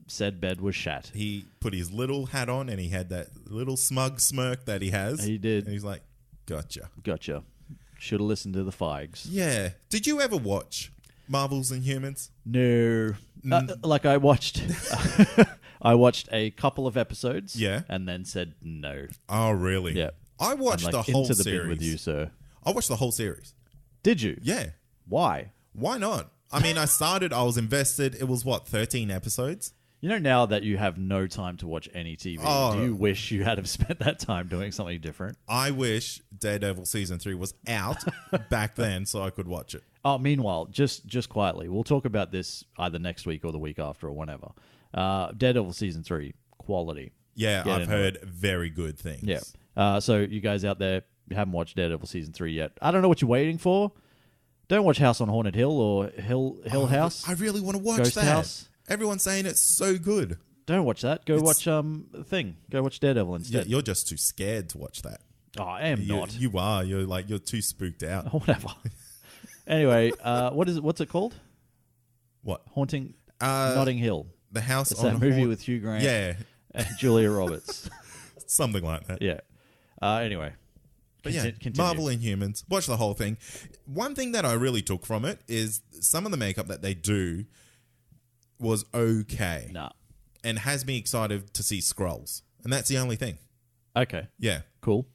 Said bed was shat. He put his little hat on and he had that little smug smirk that he has. He did. And he's like, gotcha. Should have listened to the Feigs. Yeah. Did you ever watch Marvel's Inhumans? No. Like I watched I watched a couple of episodes. Yeah. And then said no. Oh, really? Yeah. I watched I'm the whole into the series. bin with you, sir. I watched the whole series. Did you? Yeah. Why? Why not? I mean, I was invested. It was 13 episodes? You know, now that you have no time to watch any TV, do you wish you had have spent that time doing something different? I wish Daredevil Season 3 was out back then so I could watch it. Oh, meanwhile, just quietly, we'll talk about this either next week or the week after or whenever. Daredevil Season 3, quality. Yeah, I've heard very good things. Yeah. So you guys out there who haven't watched Daredevil Season 3 yet, I don't know what you're waiting for. Don't watch House on Haunted Hill or Hill House. I really want to watch Ghost that. House. Everyone's saying it's so good. Don't watch that. Go watch Thing. Go watch Daredevil instead. You're just too scared to watch that. Oh, I am not. You are. You're too spooked out. Whatever. Anyway, what's it called? What? Haunting Notting Hill. The House It's on that movie with Hugh Grant. Yeah. And Julia Roberts. Something like that. Yeah. Anyway. But Continue. Marvel Inhumans. Watch the whole thing. One thing that I really took from it is some of the makeup that they do was okay. Nah. And has me excited to see Skrulls. And that's the only thing. Okay. Yeah. Cool.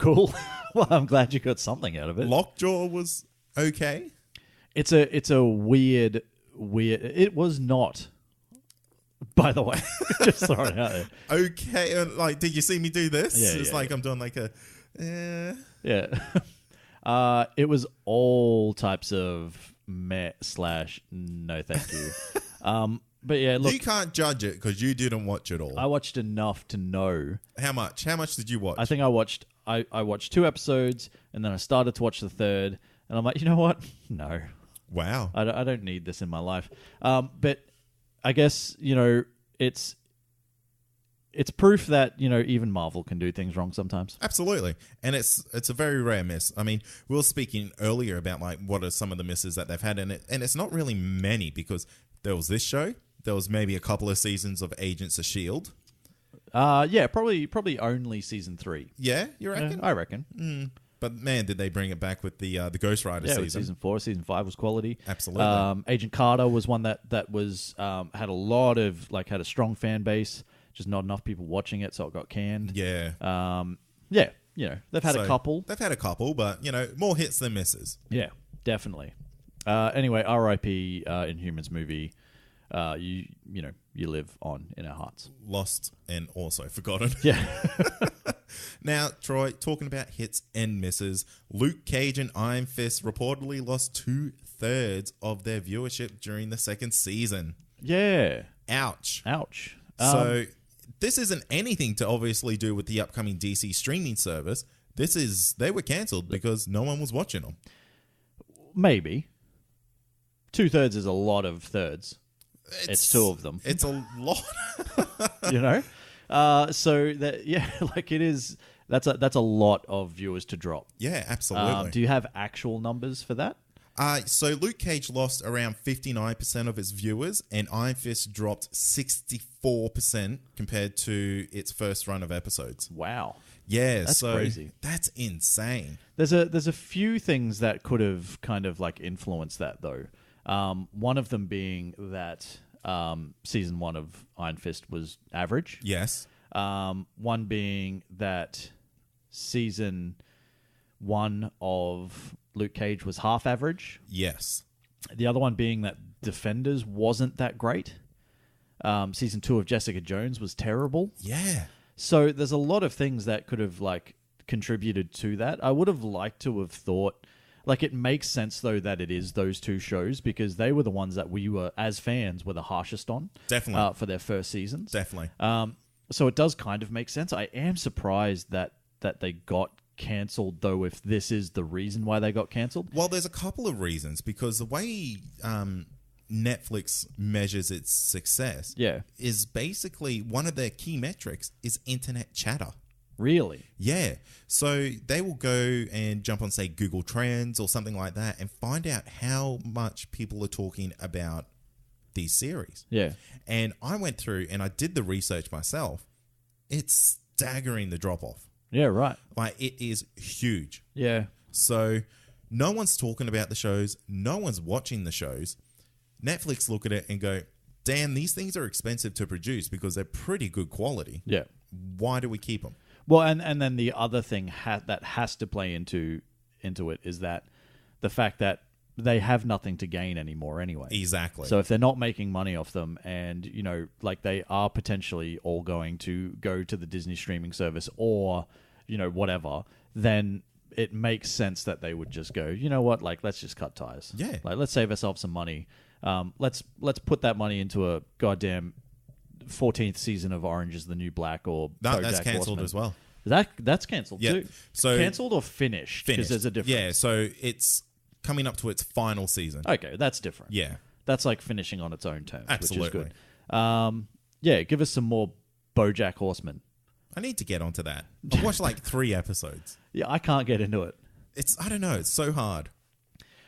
Well, I'm glad you got something out of it. Lockjaw was okay. It's a weird. It was not. By the way, just throwing it out there. Okay. And did you see me do this? Yeah, it's I'm doing like a... Yeah. It was all types of meh/no thank you. But yeah, look. You can't judge it because you didn't watch it all. I watched enough to know. How much? How much did you watch? I think I watched 2 episodes and then I started to watch the third and I'm like, you know what? No. Wow. I don't need this in my life. But I guess, it's proof that, even Marvel can do things wrong sometimes. Absolutely. And it's a very rare miss. I mean, we were speaking earlier about what are some of the misses that they've had in it, and it's not really many because there was this show, there was maybe a couple of seasons of Agents of S.H.I.E.L.D. Yeah, probably only season 3. Yeah, you reckon? I reckon. But man, did they bring it back with the Ghost Rider season? With season 4, season 5 was quality. Absolutely. Agent Carter was one that was had a lot of had a strong fan base, just not enough people watching it, so it got canned. Yeah. They've had a couple. They've had a couple, but more hits than misses. Yeah, definitely. Anyway, R.I.P. Inhumans movie. You live on in our hearts. Lost and also forgotten. Yeah. Now, Troy, talking about hits and misses, Luke Cage and Iron Fist reportedly lost 2/3 of their viewership during the second season. Yeah. Ouch. So this isn't anything to obviously do with the upcoming DC streaming service. They were cancelled because no one was watching them. Maybe. 2/3 is a lot of thirds. It's 2 of them. It's a lot. So that it is. That's a lot of viewers to drop. Yeah, absolutely. Do you have actual numbers for that? So Luke Cage lost around 59% of its viewers, and Iron Fist dropped 64% compared to its first run of episodes. Wow. Yeah, that's crazy. That's insane. There's a few things that could have kind of influenced that though. One of them being that season 1 of Iron Fist was average. Yes. One being that season 1 of Luke Cage was half average. Yes. The other one being that Defenders wasn't that great. Season 2 of Jessica Jones was terrible. Yeah. So there's a lot of things that could have contributed to that. I would have liked to have thought it makes sense though that it is those 2 shows because they were the ones that we were as fans were the harshest on. Definitely. For their first seasons. Definitely. So it does kind of make sense. I am surprised that they got cancelled, though, if this is the reason why they got cancelled? Well, there's a couple of reasons, because the way Netflix measures its success is basically one of their key metrics is internet chatter. Really? Yeah. So they will go and jump on, say, Google Trends or something like that and find out how much people are talking about these series. Yeah. And I went through and I did the research myself. It's staggering, the drop-off. Yeah, right. Like, it is huge. Yeah. So no one's talking about the shows. No one's watching the shows. Netflix look at it and go, damn, these things are expensive to produce because they're pretty good quality. Yeah. Why do we keep them? Well, and then the other thing that has to play into it is that the fact that they have nothing to gain anymore anyway. Exactly. So if they're not making money off them, and like they are potentially all going to go to the Disney streaming service or whatever, then it makes sense that they would just go, you know what, like, let's just cut ties. Yeah. Like, let's save ourselves some money. Let's put that money into a goddamn 14th season of Orange is the New Black or BoJack that's cancelled Horseman. as well. That's cancelled too. So cancelled or finished? Because there's a difference. Yeah, so it's coming up to its final season. Okay, that's different. Yeah. That's like finishing on its own terms, Absolutely. which is good. Yeah, give us some more BoJack Horseman. I need to get onto that. I've watched like 3 episodes. Yeah, I can't get into it. I don't know, it's so hard.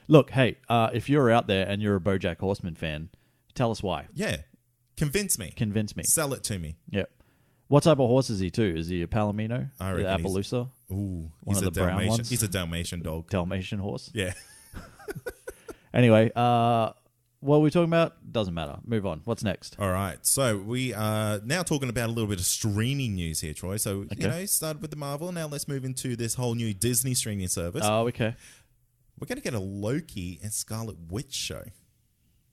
Look, hey, if you're out there and you're a BoJack Horseman fan, tell us why. Yeah. Convince me. Sell it to me. Yep. What type of horse is he too? Is he a Palomino? I reckon Appaloosa? Ooh, One of the brown ones? He's a Dalmatian dog. Dalmatian horse? Yeah. Anyway, what were we talking about? Doesn't matter. Move on. What's next? All right. So we are now talking about a little bit of streaming news here, Troy. So, started with the Marvel. Now let's move into this whole new Disney streaming service. Oh, okay. We're going to get a Loki and Scarlet Witch show.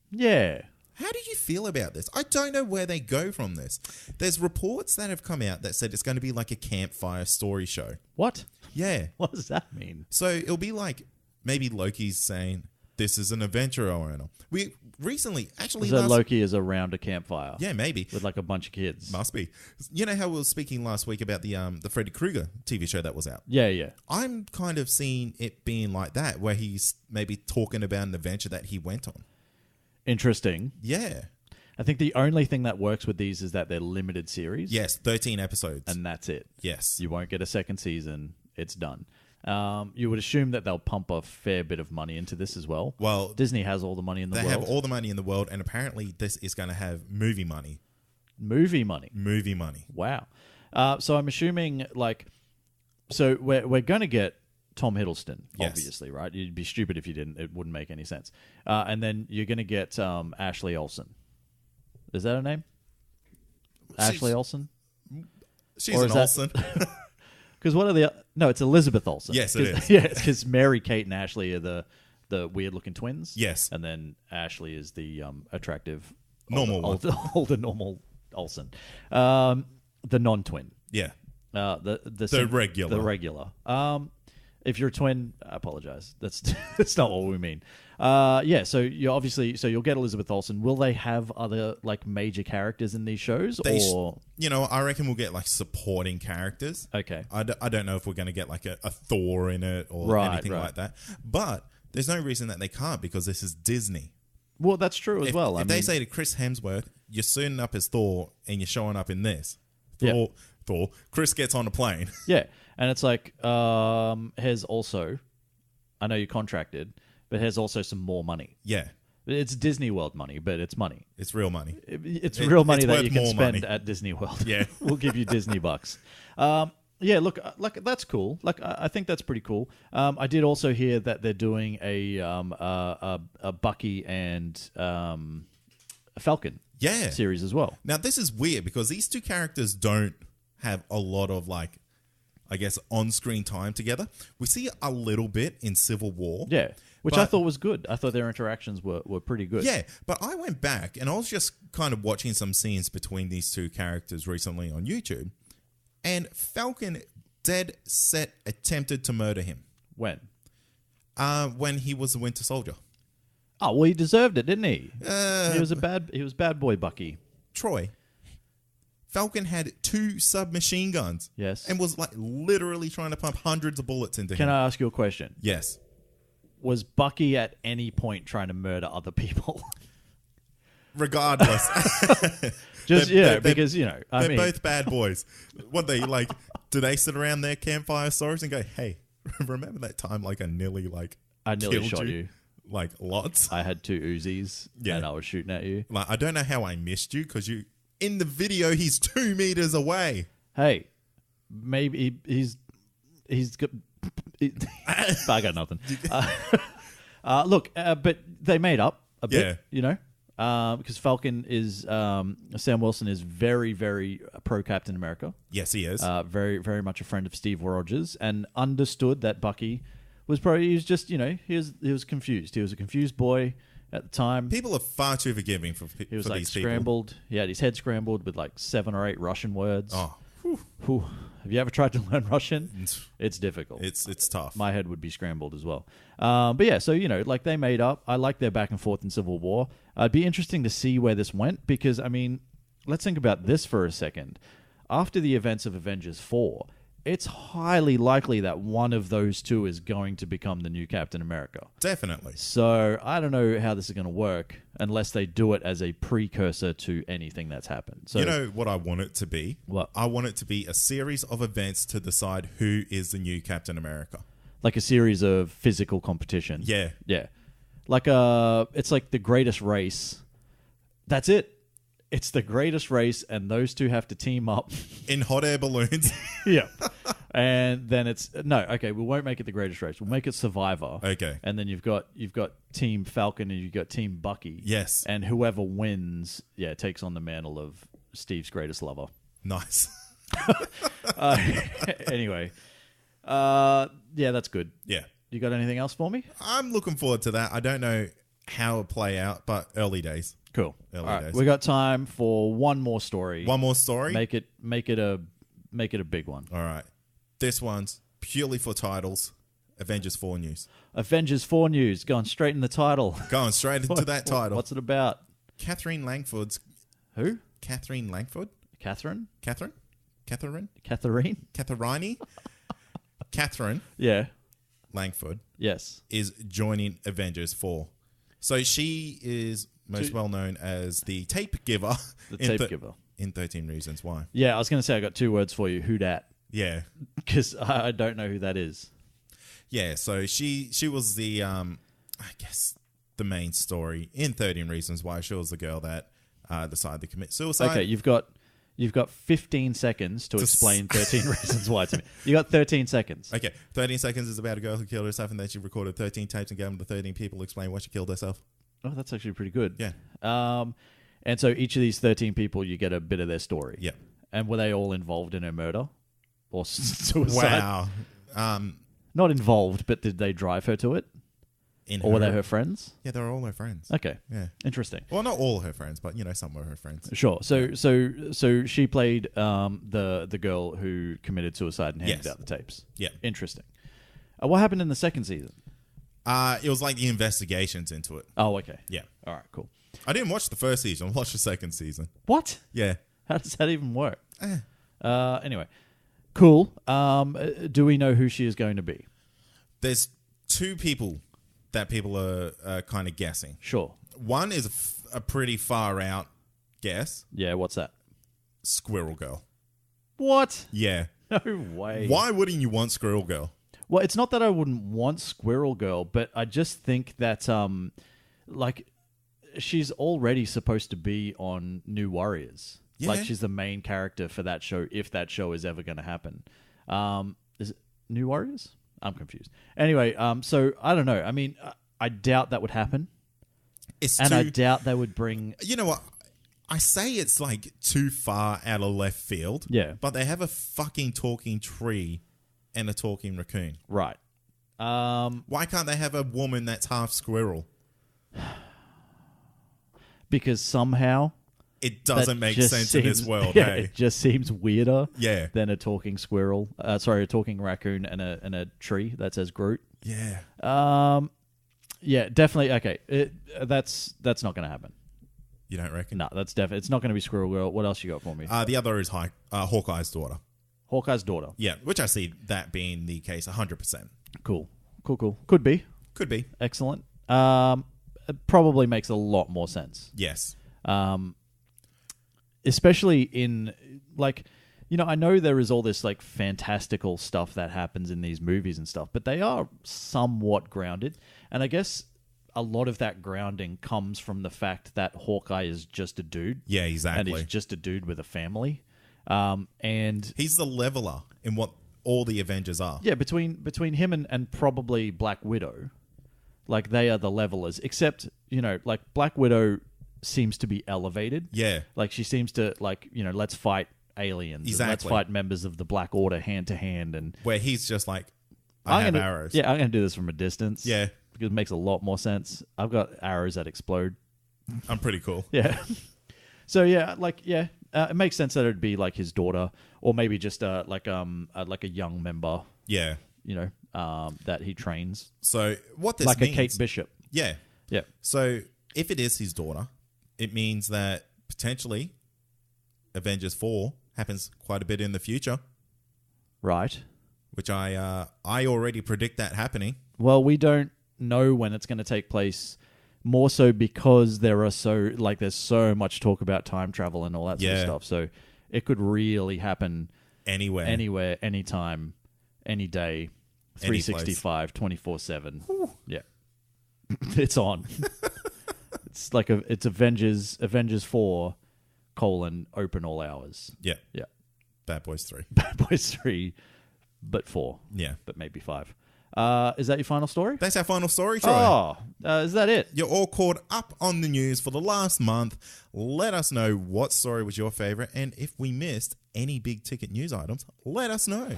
Yeah. How do you feel about this? I don't know where they go from this. There's reports that have come out that said it's going to be like a campfire story show. What? Yeah. What does that mean? So it'll be like maybe Loki's saying, this is an adventure owner. We recently, actually... So Loki is around a campfire. Yeah, maybe. With like a bunch of kids. Must be. You know how we were speaking last week about the Freddy Krueger TV show that was out? Yeah, yeah. I'm kind of seeing it being like that, where he's maybe talking about an adventure that he went on. Interesting. Yeah. I think the only thing that works with these is that they're limited series. Yes, 13 episodes. And that's it. Yes. You won't get a second season. It's done. You would assume that they'll pump a fair bit of money into this as well. Well, Disney has all the money in the world. They have all the money in the world, and apparently this is going to have movie money. Movie money? Movie money. Wow. So I'm assuming, like... So we're going to get Tom Hiddleston, obviously, right? You'd be stupid if you didn't. It wouldn't make any sense. And then you're going to get Ashley Olsen. Is that her name? Ashley Olsen? She's an Olsen. Because what are the... No, it's Elizabeth Olsen. Yes, it is. Yeah, because Mary, Kate, and Ashley are the weird-looking twins. Yes. And then Ashley is the attractive... older normal Olsen. The non-twin. Yeah. The regular. The regular. If you're a twin, I apologize. That's not what we mean. Yeah, so you'll get Elizabeth Olsen. Will they have other like major characters in these shows? I reckon we'll get like supporting characters. Okay. I don't know if we're going to get like a Thor in it or anything like that. But there's no reason that they can't, because this is Disney. Well, that's true as well. If they say to Chris Hemsworth, you're suiting up as Thor and you're showing up in this, Thor, Chris gets on a plane. Yeah. And it's like, here's also, I know you're contracted, but here's also some more money. Yeah. It's Disney World money, but it's money. It's real money. It's real money that you can spend money at Disney World. Yeah. We'll give you Disney bucks. Yeah, look, like that's cool. Like I think that's pretty cool. I did also hear that they're doing a Bucky and a Falcon series as well. Now, this is weird because these two characters don't have a lot of like, I guess, on-screen time together. We see a little bit in Civil War. Yeah, which I thought was good. I thought their interactions were pretty good. Yeah, but I went back and I was just kind of watching some scenes between these two characters recently on YouTube, and Falcon dead set attempted to murder him. When? When he was the Winter Soldier. Oh, well, he deserved it, didn't he? He was bad boy Bucky. Troy, Falcon had 2 submachine guns. Yes. And was like literally trying to pump hundreds of bullets into him. Can I ask you a question? Yes. Was Bucky at any point trying to murder other people? Regardless. Because, I mean, both bad boys. What they like, do they sit around their campfire stories and go, hey, remember that time like I nearly killed shot you? Like lots? I had 2 Uzis and I was shooting at you. Like, I don't know how I missed you because in the video, he's 2 meters away. Hey, maybe he's got... I got nothing. Look, but they made up a bit, because Falcon is Sam Wilson is very, very pro Captain America. Yes, he is. Very, very much a friend of Steve Rogers, and understood that Bucky was probably he was confused. He was a confused boy at the time. People are far too forgiving for he was for like these scrambled. people. He had his head scrambled with like 7 or 8 Russian words. Oh. Whew. Have you ever tried to learn Russian? It's difficult. It's tough. My head would be scrambled as well. But yeah, so, like they made up. I like their back and forth in Civil War. It'd be interesting to see where this went because, I mean, let's think about this for a second. After the events of Avengers 4, it's highly likely that one of those 2 is going to become the new Captain America. Definitely. So I don't know how this is going to work unless they do it as a precursor to anything that's happened. So, you know what I want it to be? What? I want it to be a series of events to decide who is the new Captain America. Like a series of physical competition. Yeah. Yeah. Like it's like the greatest race. That's it. It's the greatest race, and those 2 have to team up. In hot air balloons. Yeah. And then we won't make it the greatest race. We'll make it Survivor. Okay. And then you've got Team Falcon and you've got Team Bucky. Yes. And whoever wins, takes on the mantle of Steve's greatest lover. Nice. Anyway. That's good. Yeah. You got anything else for me? I'm looking forward to that. I don't know how it'll play out, but early days. Cool. Early days. We got time for one more story. One more story? Make it a big one. All right. This one's purely for titles. Avengers 4 news. Avengers 4 news. Going straight in the title. Going straight into that title. What's it about? Katherine Langford's... Who? Katherine Langford? Catherine? Katherine? Catherine? Katherine Yeah. Langford Yes. is joining Avengers 4. So she is most well known as the tape giver. The tape giver. In 13 Reasons Why. Yeah, I was going to say I got 2 words for you. Who dat? Yeah. Because I don't know who that is. Yeah, so she was the, I guess, the main story in 13 Reasons Why. She was the girl that decided to commit suicide. Okay, you've got 15 seconds to explain 13 Reasons Why to me. You got 13 seconds. Okay, 13 seconds is about a girl who killed herself, and then she recorded 13 tapes and gave them to 13 people to explain why she killed herself. Oh, that's actually pretty good. Yeah. And so each of these 13 people, you get a bit of their story. Yeah. And were they all involved in her murder? Or suicide? Wow. Not involved, but did they drive her to it? Or were they her friends? Yeah, they were all her friends. Okay. Yeah. Interesting. Well, not all her friends, but, some were her friends. Sure. So she played the girl who committed suicide and handed out the tapes. Yeah. Interesting. What happened in the second season? It was like the investigations into it. Oh, okay. Yeah. All right, cool. I didn't watch the first season. I watched the second season. What? Yeah. How does that even work? Anyway, cool. Do we know who she is going to be? There's 2 people that people are kind of guessing. Sure. One is a pretty far out guess. Yeah, what's that? Squirrel Girl. What? Yeah. No way. Why wouldn't you want Squirrel Girl? Well, it's not that I wouldn't want Squirrel Girl, but I just think that, she's already supposed to be on New Warriors. Yeah. Like, she's the main character for that show, if that show is ever going to happen. Is it New Warriors? I'm confused. Anyway, so I don't know. I mean, I doubt that would happen. I doubt they would bring... You know what? I say it's like too far out of left field. Yeah. But they have a fucking talking tree and a talking raccoon. Right. Why can't they have a woman that's half squirrel? Because somehow... It doesn't make sense in this world, yeah, hey? It just seems weirder than a talking squirrel. A talking raccoon and a tree that says Groot. Yeah. Yeah, definitely. Okay, that's not going to happen. You don't reckon? No, that's definitely. It's not going to be Squirrel Girl. What else you got for me? The other is Hawkeye's daughter. Hawkeye's daughter. Yeah, which I see that being the case 100%. Cool. Could be. Could be. Excellent. It probably makes a lot more sense. Yes. Especially in, like, you know, I know there is all this, like, fantastical stuff that happens in these movies and stuff, but they are somewhat grounded. And I guess a lot of that grounding comes from the fact that Hawkeye is just a dude. Yeah, exactly. And he's just a dude with a family. And he's the leveler in what all the Avengers are. yeah, between him and probably Black Widow, like, they are the levelers. Except, you know, like, Black Widow seems to be elevated. Yeah. Like, she seems to, like, you know, let's fight aliens. Exactly. And let's fight members of the Black Order hand to hand. And where he's just like, I have arrows. Yeah, I'm going to do this from a distance. Yeah. Because it makes a lot more sense. I've got arrows that explode. I'm pretty cool. Yeah. So, yeah, like, yeah. It makes sense that it'd be like his daughter, or maybe just like a young member. Yeah, you know, that he trains. So what this like means, a Kate Bishop. Yeah, yeah. So if it is his daughter, it means that potentially Avengers 4 happens quite a bit in the future, right? Which I already predict that happening. Well, we don't know when it's going to take place. More so because there's so much talk about time travel and all that sort of stuff. So it could really happen anywhere, anytime, any day, 365, 24/7. Yeah, it's on. It's Avengers 4 : open all hours. Yeah, yeah. Bad Boys 3. Bad Boys 3, but 4. Yeah, but maybe 5. Is that your final story? That's our final story, Troy. Oh, is that it? You're all caught up on the news for the last month. Let us know what story was your favorite, and if we missed any big ticket news items, let us know.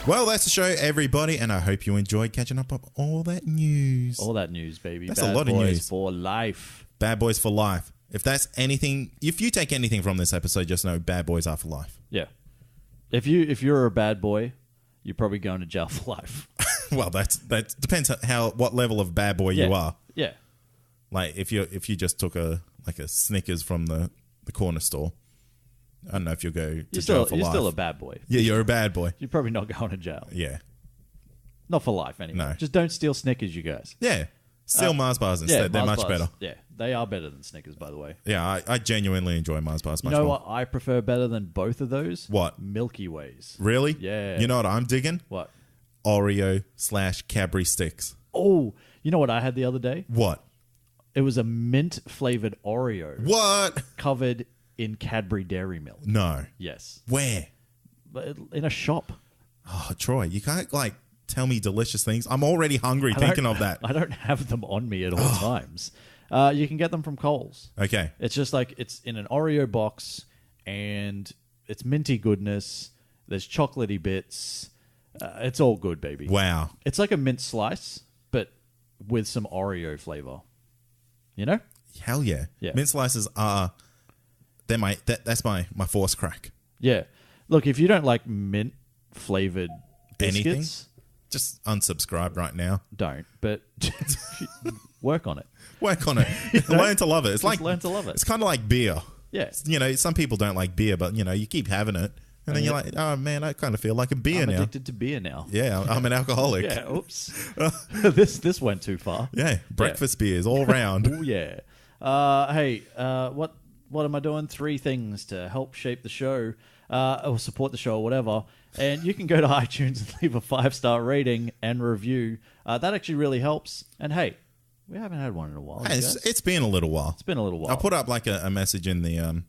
Well, that's the show, everybody, and I hope you enjoyed catching up on all that news. All that news, baby. That's a lot of news. For life. Bad Boys for life. If you take anything from this episode, just know bad boys are for life. Yeah. If you're a bad boy, you're probably going to jail for life. Well, that depends on what level of bad boy you are. Yeah. Like if you just took a Snickers from the corner store, I don't know if you'll go to jail for life. You're still a bad boy. Yeah, you're a bad boy. You're probably not going to jail. Yeah. Not for life anyway. No. Just don't steal Snickers, you guys. Yeah. Steal Mars bars instead. They're much better. Yeah, they are better than Snickers, by the way. Yeah, I genuinely enjoy Mars bars much more. You know more. what I prefer better than both of those? What? Milky Ways. Really? Yeah. You know what I'm digging? What? Oreo/Cadbury sticks. Oh, you know what I had the other day? What? It was a mint-flavored Oreo. What? Covered in Cadbury Dairy Milk. No. Yes. Where? In a shop. Oh, Troy, you can't tell me delicious things. I'm already hungry thinking of that. I don't have them on me at all times. You can get them from Coles. Okay. It's just it's in an Oreo box, and it's minty goodness. There's chocolatey bits. It's all good, baby. Wow. It's like a mint slice, but with some Oreo flavor. You know? Hell yeah. Yeah. Mint slices are... That's my force crack. Yeah. Look, if you don't like mint-flavored biscuits... Anything? Just unsubscribe right now. Don't, but work on it. Work on it. Learn to love it. Learn to love it. It's kind of like beer. Yeah. Some people don't like beer, but, you keep having it. And then you're like, oh, man, I kind of feel like a beer now. I'm addicted to beer now. Yeah, I'm an alcoholic. Yeah, oops. This went too far. Yeah, breakfast beers all round. Oh, yeah. Hey, what am I doing? 3 things to help shape the show or support the show or whatever. And you can go to iTunes and leave a 5-star rating and review. That actually really helps. And hey, we haven't had one in a while. Hey, it's been a little while. It's been a little while. I put up a message in the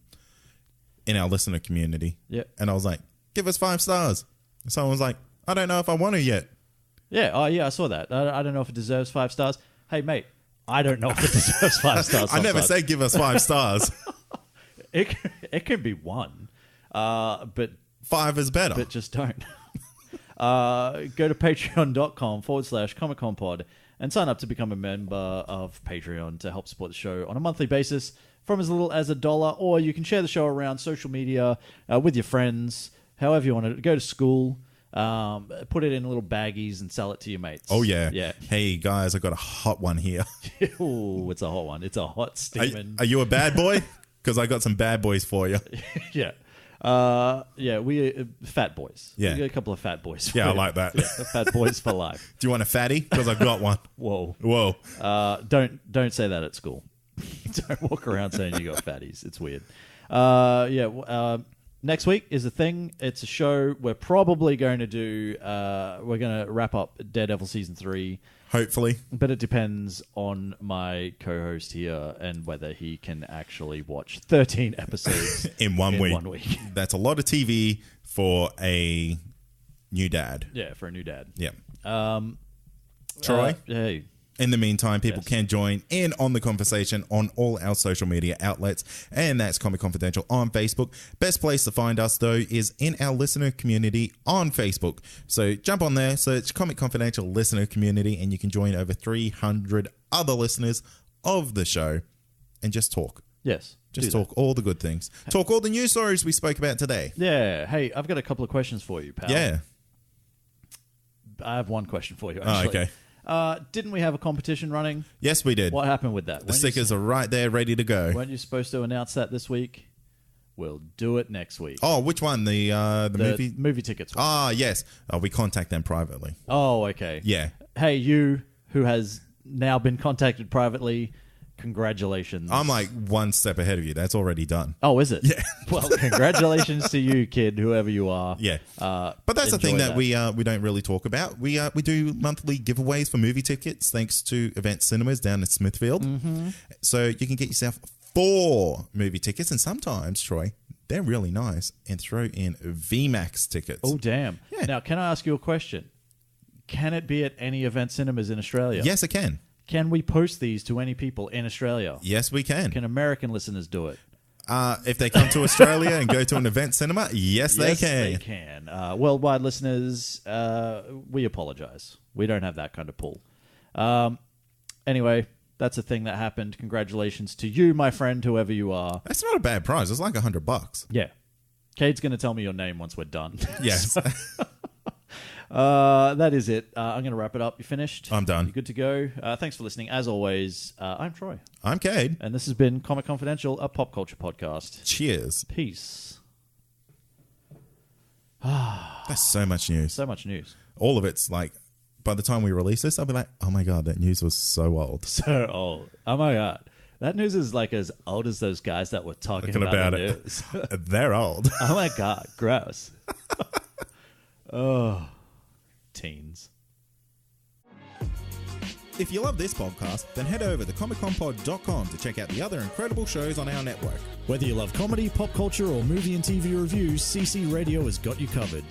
in our listener community. Yeah. And I was like, give us 5 stars. And someone was like, I don't know if I want to yet. Yeah. Oh, yeah, I saw that. I don't know if it deserves 5 stars. Hey, mate, I don't know if it deserves 5 stars. I never say give us 5 stars. It could be 1, but 5 is better. But just don't. Go to patreon.com/ComicConPod and sign up to become a member of Patreon to help support the show on a monthly basis from as little as $1, or you can share the show around social media with your friends, however you want to go to school. Put it in little baggies and sell it to your mates. Oh, yeah. Yeah. Hey, guys, I got a hot one here. Ooh, it's a hot one. It's a hot steaming. Are you a bad boy? Because I got some bad boys for you. Yeah. We fat boys. Yeah. We got a couple of fat boys. Yeah, I like that. Yeah, fat boys for life. Do you want a fatty? Because I got one. Whoa. Don't say that at school. Don't walk around saying you got fatties. It's weird. Next week is a thing. It's a show we're probably going to do. We're going to wrap up Daredevil Season 3. Hopefully. But it depends on my co-host here and whether he can actually watch 13 episodes in one week. 1 week. That's a lot of TV for a new dad. Yeah, for a new dad. Yeah. Troy? Hey. In the meantime, people can join in on the conversation on all our social media outlets, and that's Comic Confidential on Facebook. Best place to find us, though, is in our listener community on Facebook. So jump on there, search Comic Confidential Listener Community, and you can join over 300 other listeners of the show and just talk. Yes. Just talk all the good things. Talk all the news stories we spoke about today. Yeah. Hey, I've got a couple of questions for you, pal. Yeah. I have one question for you, actually. Oh, okay. Didn't we have a competition running? Yes, we did. What happened with that? The stickers are right there, ready to go. Weren't you supposed to announce that this week? We'll do it next week. Oh, which one? The movie tickets one. Ah, yes. We contact them privately. Oh, okay. Yeah. Hey, you who has now been contacted privately, congratulations. I'm like one step ahead of you. That's already done. Oh, is it? Yeah. Well, congratulations to you, kid, whoever you are. Yeah. But that's the thing that we don't really talk about. We do monthly giveaways for movie tickets thanks to Event Cinemas down in Smithfield. Mm-hmm. So you can get yourself 4 movie tickets, and sometimes, Troy, they're really nice, and throw in VMAX tickets. Oh, damn. Yeah. Now, can I ask you a question? Can it be at any Event Cinemas in Australia? Yes, it can. Can we post these to any people in Australia? Yes, we can. Can American listeners do it? If they come to Australia and go to an event cinema, yes, they can. Yes, they can. Worldwide listeners, we apologize. We don't have that kind of pull. Anyway, that's a thing that happened. Congratulations to you, my friend, whoever you are. That's not a bad prize. It's like $100. Yeah. Cade's going to tell me your name once we're done. Yes. That is it. I'm going to wrap it up. You finished? I'm done. You good to go? Thanks for listening. As always, I'm Troy. I'm Cade. And this has been Comic Confidential, a pop culture podcast. Cheers. Peace. That's so much news. So much news. All of it's like, by the time we release this, I'll be like, oh my God, that news was so old. So old. Oh my God. That news is like as old as those guys that were talking about the news. They're old. Oh my God. Gross. Oh. Teens. If you love this podcast, then head over to comicconpod.com to check out the other incredible shows on our network. Whether you love comedy, pop culture, or movie and TV reviews, CC Radio has got you covered.